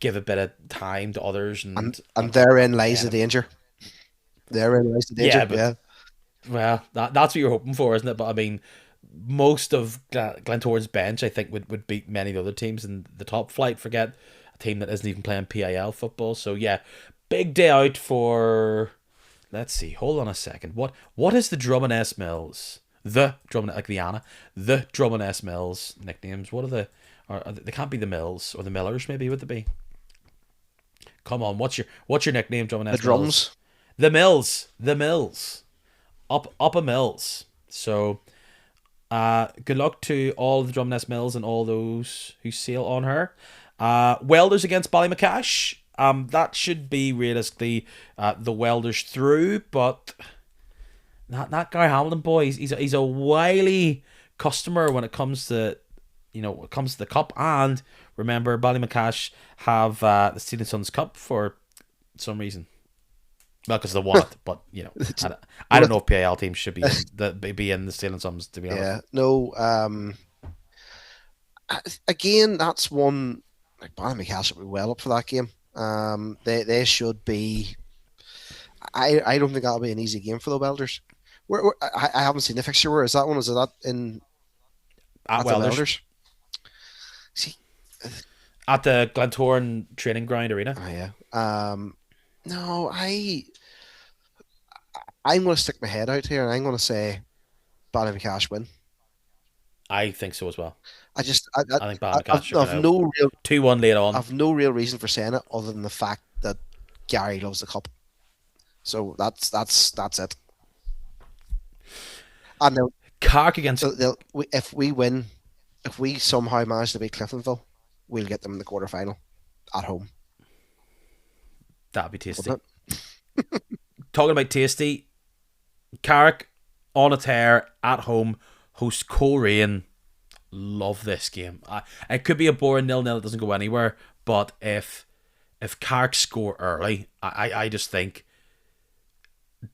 give a bit of time to others
And therein lies the
yeah,
danger. Therein lies the danger.
yeah, but
Yeah,
well, that's what you're hoping for, isn't it? But I mean, most of Glentoran's bench, I think, would beat many of the other teams in the top flight. Forget a team that isn't even playing PIL football. So yeah, big day out for. Let's see. Hold on a second. What is the Drummond S Mills? The Drummond, like the Anna, the Drummond S Mills nicknames. What are the? They can't be the Mills or the Millers. Maybe would they be? Come on. What's your nickname, Drummond
the
S Mills?
drums.
The Mills. The Mills. Up a Mills. So good luck to all the Drumnest Mills and all those who sail on her. Welders against Ballymacash. That should be realistically the Welders through, but that Gary Hamilton boy, he's a wily customer when it comes to the cup. And remember, Ballymacash have the Steel and Sons Cup for some reason. Not because they want it, but I don't know if PAL teams should be in the Steel and Sons, to be honest.
Yeah, no. Again, that's one like Ballymacash should be well up for that game. They should be. I don't think that'll be an easy game for the Welders. I haven't seen the fixture. Where is that one? Is it that in
At
at the
Welders,
Welders? See,
at the Glentoran Training Ground Arena.
oh yeah. No, I'm going to stick my head out here and I'm going to say Ballymacash win.
I think so as well.
I just
I think Ballymacash are
I've
going to
no real
2-1 late on.
I've no real reason for saying it other than the fact that Gary loves the cup. So that's it. And
Carrick against.
if we win, if we somehow manage to beat Cliftonville, we'll get them in the quarterfinal at home.
That'd be tasty.
Wouldn't
Talking about tasty, Carrick on a tear at home host Coleraine. Love this game. It could be a boring 0-0. It doesn't go anywhere. But if Carrick score early, I just think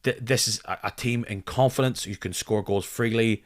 this is a team in confidence. You can score goals freely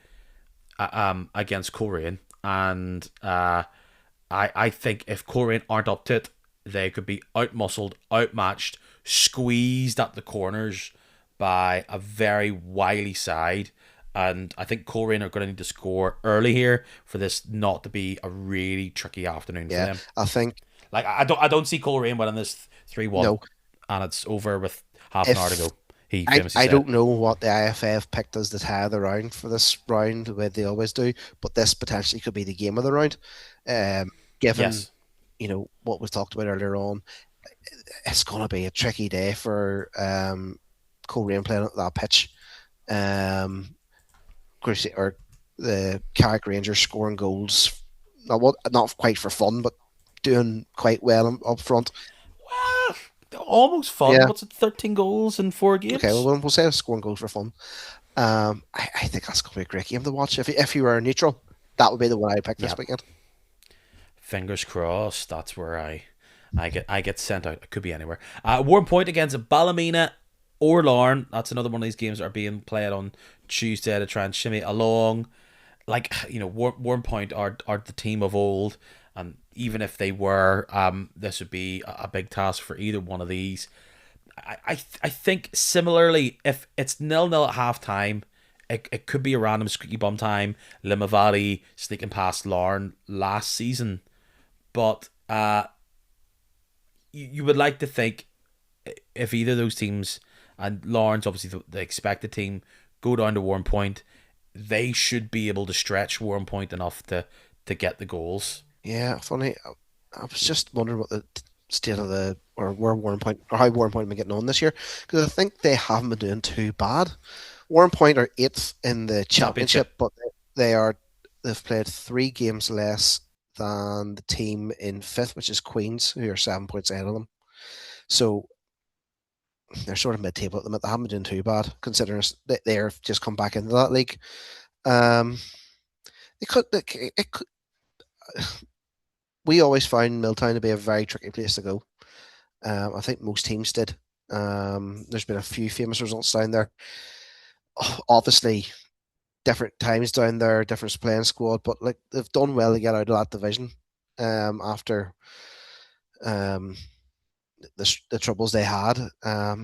against Coleraine, and I think if Coleraine aren't up to it, they could be outmuscled, outmatched, squeezed at the corners by a very wily side. And I think Coleraine are going to need to score early here for this not to be a really tricky afternoon for
Yeah,
them.
I think
Like I don't see Coleraine winning this 3-1,
no.
and it's over with half an hour to
If
go. He
I,
famously
I
said.
don't know what the IFF picked as the tie of the round for this round, the way they always do, but this potentially could be the game of the round. Given
Yes.
what we talked about earlier on, it's going to be a tricky day for Coleraine playing at that pitch. Or the Carrick Rangers scoring goals, not quite for fun, but doing quite well up front.
Well, almost fun.
Yeah.
What's it? 13 goals in 4 games.
Okay, well we'll say scoring goals for fun. I think that's going to be a great game to watch. If you were a neutral, that would be the one I'd pick this
Yeah.
weekend.
Fingers crossed. That's where I get sent out. It could be anywhere. Warren Point against Ballymena or Larne. That's another one of these games that are being played on Tuesday to try and shimmy along. Like, Warren Point are the team of old, and even if they were, this would be a big task for either one of these. I think similarly, if it's 0-0 at half time, it could be a random squeaky bum time. Limavady sneaking past Larne last season, but you would like to think if either of those teams, and Lawrence obviously the expected team, go down to Warren Point, they should be able to stretch Warren Point enough to get the goals.
Yeah, funny. I was just wondering what the state of the or where Warren Point or how Warren Point have been getting on this year because I think they haven't been doing too bad. Warren Point are eighth in the
Championship.
championship, but they are they've played 3 games less than the team in fifth, which is Queens, who are 7 points ahead of them. So they're sort of mid-table at the minute. They haven't been doing too bad considering they're just come back into that league. Um, it could, we always found Milltown to be a very tricky place to go. I think most teams did. There's been a few famous results down there. Obviously, different times down there, different playing squad, but like they've done well to get out of that division after um, the troubles they had. I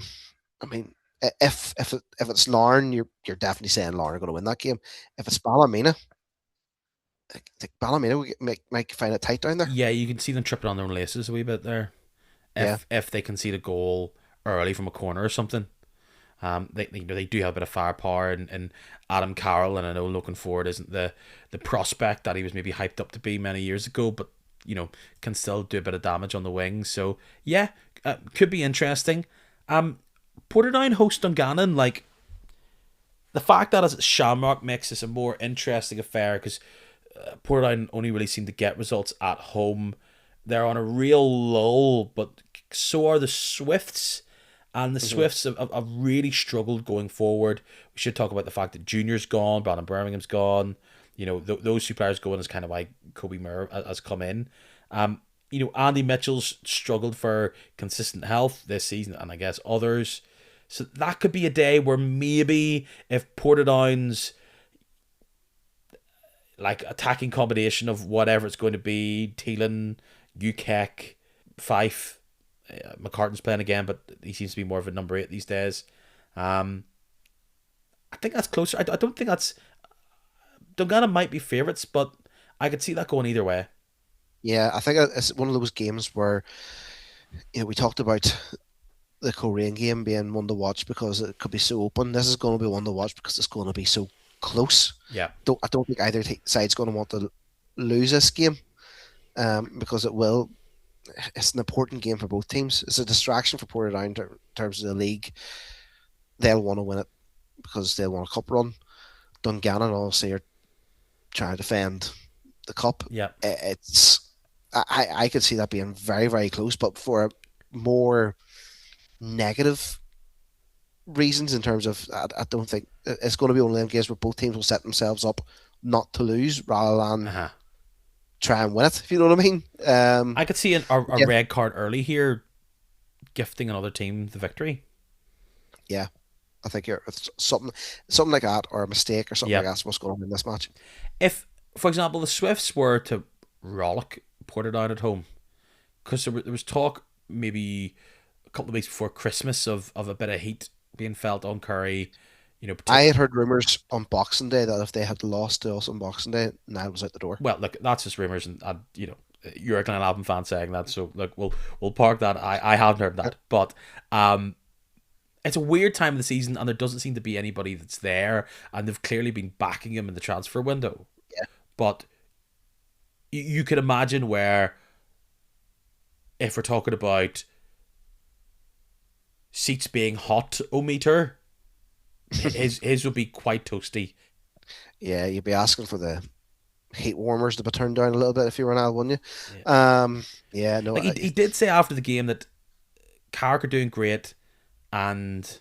mean, if it's Larne, you're definitely saying Larne are going to win that game. If it's Ballymena, I think Ballymena might find it tight down there.
Yeah, you can see them tripping on their own laces a wee bit there.
Yeah,
If they concede a goal early from a corner or something. They do have a bit of firepower, and Adam Carroll, and I know looking forward isn't the prospect that he was maybe hyped up to be many years ago, but can still do a bit of damage on the wings. So yeah, could be interesting. Portadown host Dungannon, like the fact that it's Shamrock makes this a more interesting affair because Portadown only really seem to get results at home. They're on a real lull, but so are the Swifts. And the
hmm
Swifts have really struggled going forward. We should talk about the fact that Junior's gone, Brandon Birmingham's gone. Those two players going is kind of why Kobe Moore has come in. Andy Mitchell's struggled for consistent health this season, and I guess others. So that could be a day where maybe if Portadown's like attacking combination of whatever it's going to be, Teelan, Ukek, Fife, McCartan's playing again, but he seems to be more of a number 8 these days. I think that's closer. I don't think that's Dungannon might be favourites, but I could see that going either way.
yeah. I think it's one of those games where we talked about the Korean game being one to watch because it could be so open. This is going to be one to watch because it's going to be so close.
Yeah.
I don't think either side's going to want to lose this game because it will. It's an important game for both teams. It's a distraction for Portadown in terms of the league. They'll want to win it because they'll want a cup run. Dungannon obviously are trying to defend the cup.
Yeah.
I could see that being very, very close, but for a more negative reasons in terms of I don't think it's going to be one of them games where both teams will set themselves up not to lose rather than
Uh-huh.
try and win it, if you know what I mean.
I could see a
Yeah,
red card early here gifting another team the victory.
yeah. I think it's something like that or a mistake or something like
Yep.
that's what's going on in this match.
If, for example, the Swifts were to rollick Portadown at home, because there was talk maybe a couple of weeks before Christmas of a bit of heat being felt on Curry,
I had heard rumours on Boxing Day that if they had lost to us on Boxing Day, Niall was out the door.
well, look, that's just rumors, and you're a Glenavon fan saying that, so look, we'll park that. I haven't heard that, but it's a weird time of the season, and there doesn't seem to be anybody that's there, and they've clearly been backing him in the transfer window.
Yeah,
But you could imagine where, if we're talking about seats being hot o meter, his would be quite toasty.
yeah, you'd be asking for the heat warmers to be turned down a little bit if you were Niall, wouldn't
Yeah.
you? Yeah, no,
Like he did say after the game that Carrick are doing great, and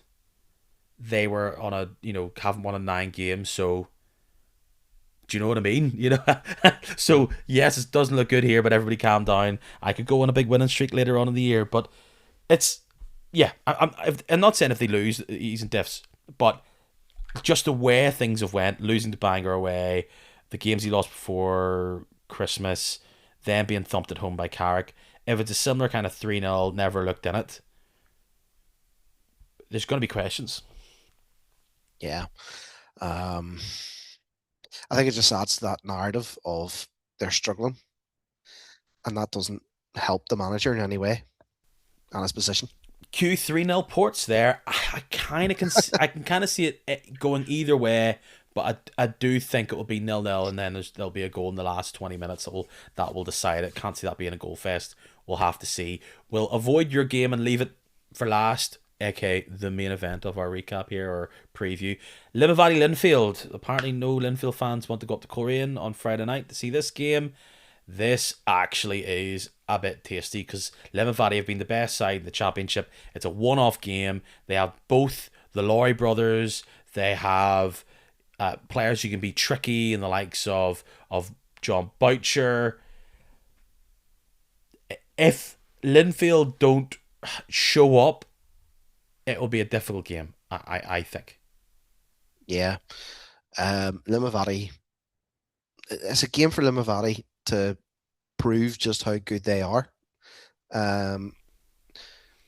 they were on a haven't won in 9 games, so Do you know what I mean? So yes, it doesn't look good here, but everybody calm down. I could go on a big winning streak later on in the year, but it's yeah. I'm not saying if they lose, he's in diffs, but just the way things have went, losing to Bangor away, the games he lost before Christmas, then being thumped at home by Carrick. If it's a similar kind of 3-0, never looked in it, there's going to be questions.
Yeah. Um, I think it just adds to that narrative of they're struggling, and that doesn't help the manager in any way and his position.
Q 3-0 ports there. I kind of I can kind of see it going either way, but I do think it will be 0-0, and then there'll be a goal in the last 20 minutes that will decide it. Can't see that being a goal fest. We'll have to see. We'll avoid your game and leave it for last, aka the main event of our recap here or preview. Limavady Linfield. Apparently, no Linfield fans want to go up to Coleraine on Friday night to see this game. This actually is a bit tasty because Limavady have been the best side in the championship. It's a one-off game. They have both the Laurie brothers. They have players who can be tricky in the likes of John Boucher. If Linfield don't show up, it will be a difficult game. I think.
Yeah. Limavady, it's a game for Limavady to prove just how good they are. Um,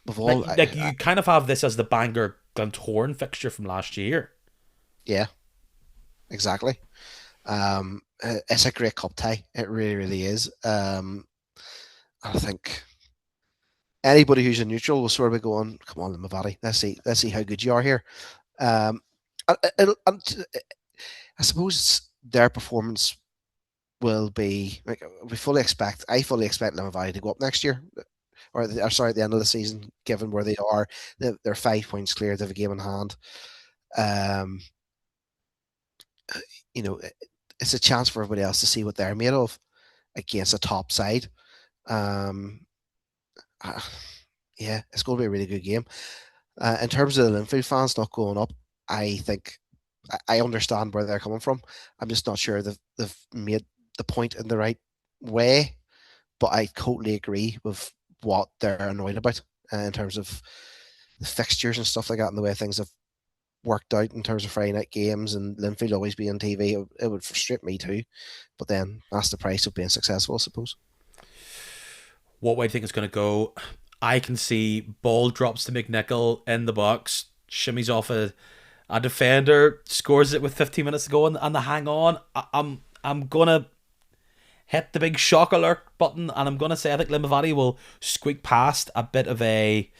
of
Like,
all,
like you kind of have this as the Bangor Glentoran fixture from last year.
yeah, exactly. It's a great cup tie. It really, really is. I think anybody who's a neutral will sort of be going, "Come on, Limavady, let's see how good you are here." Um, I suppose their performance will be like I fully expect Limavady to go up next year, or sorry, at the end of the season, given where they are. They're 5 points clear. They have a game in hand. Um, you know, it's a chance for everybody else to see what they're made of against a top side. Um, uh, yeah, it's going to be a really good game. In terms of the Linfield fans not going up, I think I understand where they're coming from. I'm just not sure they've made the point in the right way, but I totally agree with what they're annoyed about in terms of the fixtures and stuff like that and the way things have worked out in terms of Friday night games and Linfield always being on TV. It would frustrate me too, but then that's the price of being successful, I suppose.
What way do you think it's going to go? I can see ball drops to McNichol in the box, shimmies off a defender, scores it with 15 minutes to go, and the hang on. I'm gonna hit the big shock alert button, and I'm gonna say I think Limavady will squeak past a bit of a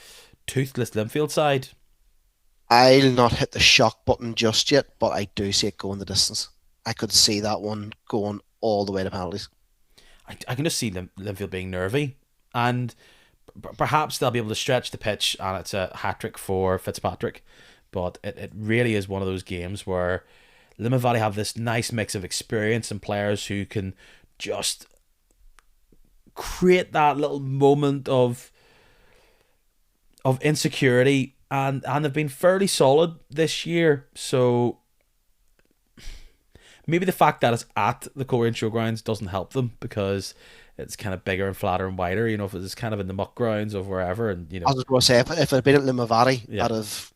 toothless Linfield side.
I'll not hit the shock button just yet, but I do see it going the distance. I could see that one going all the way to penalties.
I can just see Linfield being nervy, and perhaps they'll be able to stretch the pitch, and it's a hat trick for Fitzpatrick. But it really is one of those games where Limavady have this nice mix of experience and players who can just create that little moment of insecurity, and have been fairly solid this year. So maybe the fact that it's at the Coleraine Showgrounds doesn't help them because it's kind of bigger and flatter and wider. If it's kind of in the muck grounds or wherever, and
I was going to say, if it had been at Limavady,
yeah,
I'd have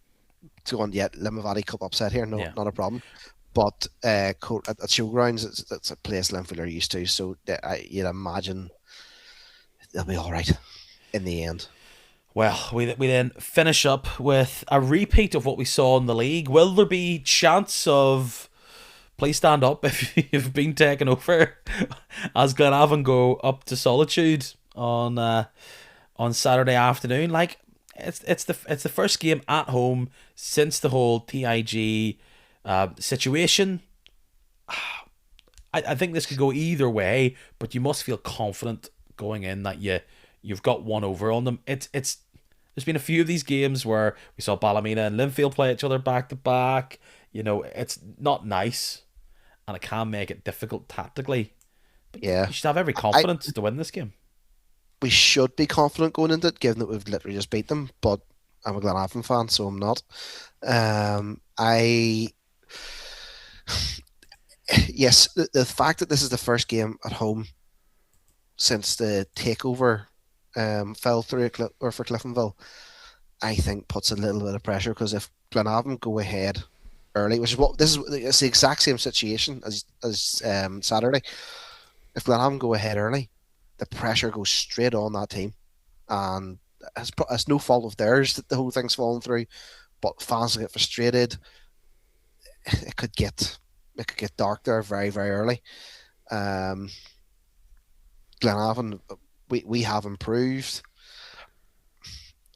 gone, yeah, Limavady Cup upset here, no,
yeah.
not a problem. But at Showgrounds, it's a place Linfield are used to, so you'd imagine they'll be all right in the end.
Well, we then finish up with a repeat of what we saw in the league. Will there be chance of please stand up if you've been taken over as Glenavon go up to Solitude on Saturday afternoon? Like it's the first game at home since the whole TIG situation. I think this could go either way, but you must feel confident going in that you've got one over on them. It's there's been a few of these games where we saw Ballymena and Linfield play each other back to back. It's not nice, and it can make it difficult tactically. But
Yeah,
you should have every
I
confidence to win this game.
we should be confident going into it, given that we've literally just beat them. But I'm a Glenavon fan, so I'm not. I yes, the fact that this is the first game at home since the takeover fell through or for Cliftonville, I think puts a little bit of pressure, because if Glenavon go ahead early, which is what this is, it's the exact same situation as Saturday. If Glenavon go ahead early, the pressure goes straight on that team, and it's no fault of theirs that the whole thing's fallen through. But fans will get frustrated. It could get dark there very, very early. Glenavon, we have improved.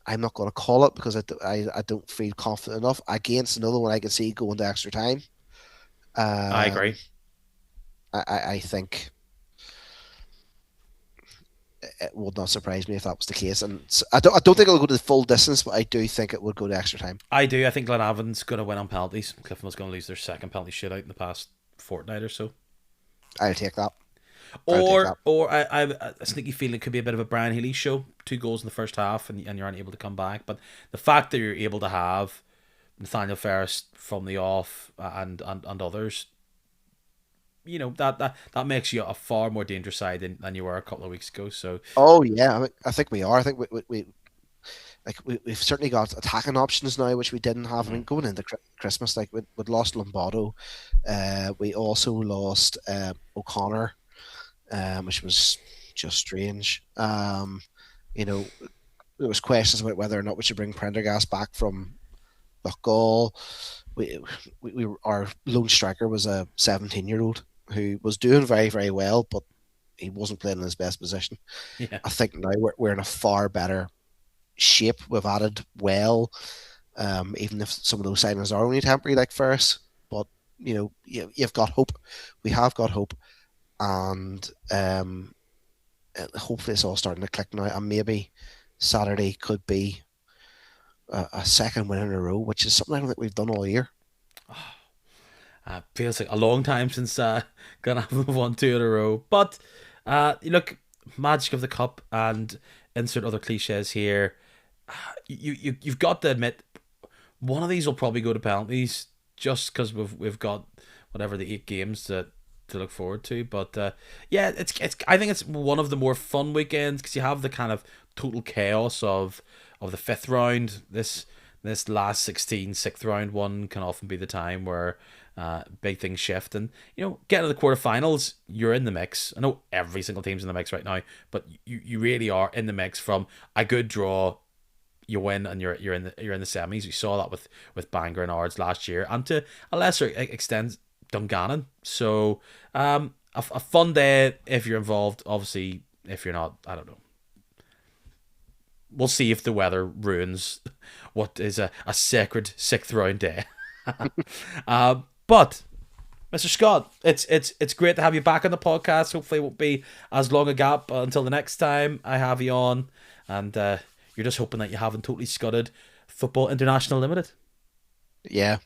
I'm not going to call it because I don't feel confident enough. Against another one I can see going to extra time.
I agree.
I think it would not surprise me if that was the case, and I don't think it'll go to the full distance, but I do think it would go to extra time.
I do. I think Glenavon's going to win on penalties. Cliftonville's going to lose their second penalty shootout in the past fortnight or so.
I'll take that.
Or I have a sneaky feeling it could be a bit of a Brian Healy show. 2 goals in the first half, and you aren't able to come back. But the fact that you're able to have Nathaniel Ferris from the off and others, that makes you a far more dangerous side than you were a couple of weeks ago. So
yeah, I think we are. I think we've certainly got attacking options now, which we didn't have. I mean, going into Christmas, like we'd lost Lombardo, we also lost O'Connor, which was just strange. There was questions about whether or not we should bring Prendergast back from Loughgall. Our lone striker was a 17-year-old who was doing very, very well, but he wasn't playing in his best position.
yeah,
I think now we're in a far better shape. We've added well, even if some of those signings are only temporary, like Ferris. But you've got hope. We have got hope, and hopefully it's all starting to click now. And maybe Saturday could be a second win in a row, which is something I don't think we've done all year.
feels like a long time since Glenavon won 2 in a row. But look, magic of the cup, and insert other cliches here. You've got to admit, one of these will probably go to penalties, just because we've got whatever the 8 games to look forward to. But yeah, it's I think it's one of the more fun weekends, because you have the kind of total chaos of the 5th round. This last 16 6th round one can often be the time where big things shift, and getting to the quarterfinals, you're in the mix. I know every single team's in the mix right now, but you really are in the mix. From a good draw, you win, and you're in the semis. We saw that with Bangor and Ards last year, and to a lesser extent Dungannon. So a fun day if you're involved. Obviously, if you're not, I don't know. We'll see if the weather ruins what is a sacred 6th round day. But Mr. Scott, it's great to have you back on the podcast. Hopefully it won't be as long a gap until the next time I have you on, and you're just hoping that you haven't totally scudded Football International Limited.
Yeah,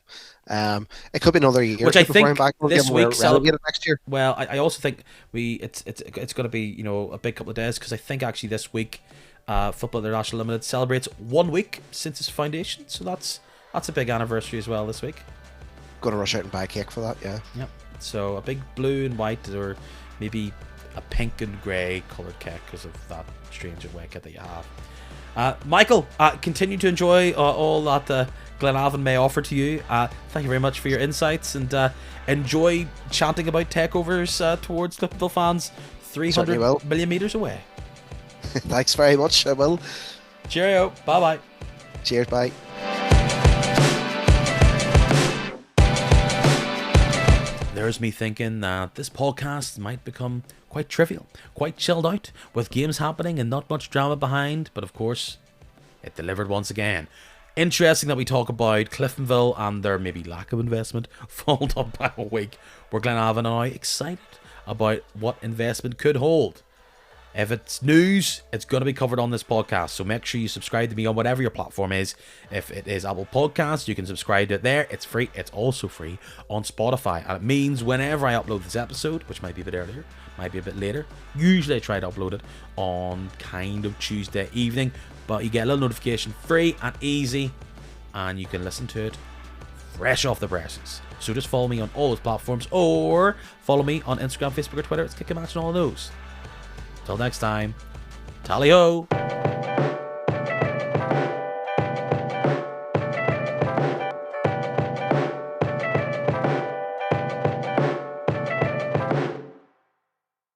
it could be another year.
Which I think
back.
this week
next year.
Well, I also think it's going to be a big couple of days, because I think actually this week Football International Limited celebrates 1 week since its foundation, so that's a big anniversary as well this week.
Going to rush out and buy a cake for that, yeah.
Yep. So a big blue and white, or maybe a pink and grey coloured cake, because of that strange away kit that you have. Michael, continue to enjoy all that Glenavon may offer to you. Thank you very much for your insights, and enjoy chanting about takeovers towards Cliftonville fans 300 million metres away.
Thanks very much, I will.
Cheerio. Bye-bye.
Cheers, bye.
There's me thinking that this podcast might become quite trivial, quite chilled out, with games happening and not much drama behind, but of course, it delivered once again. Interesting that we talk about Cliftonville and their maybe lack of investment, followed up by a week where Glenavon are excited about what investment could hold. If it's news, it's going to be covered on this podcast, so make sure you subscribe to me on whatever your platform is. If it is Apple Podcasts, you can subscribe to it there. It's free. It's also free on Spotify, and it means whenever I upload this episode, which might be a bit earlier, might be a bit later, usually I try to upload it on kind of Tuesday evening, but you get a little notification, free and easy, and you can listen to it fresh off the presses. So just follow me on all those platforms, or follow me on Instagram, Facebook, or Twitter. It's Kick a Match on all of those. Till next time, tally ho!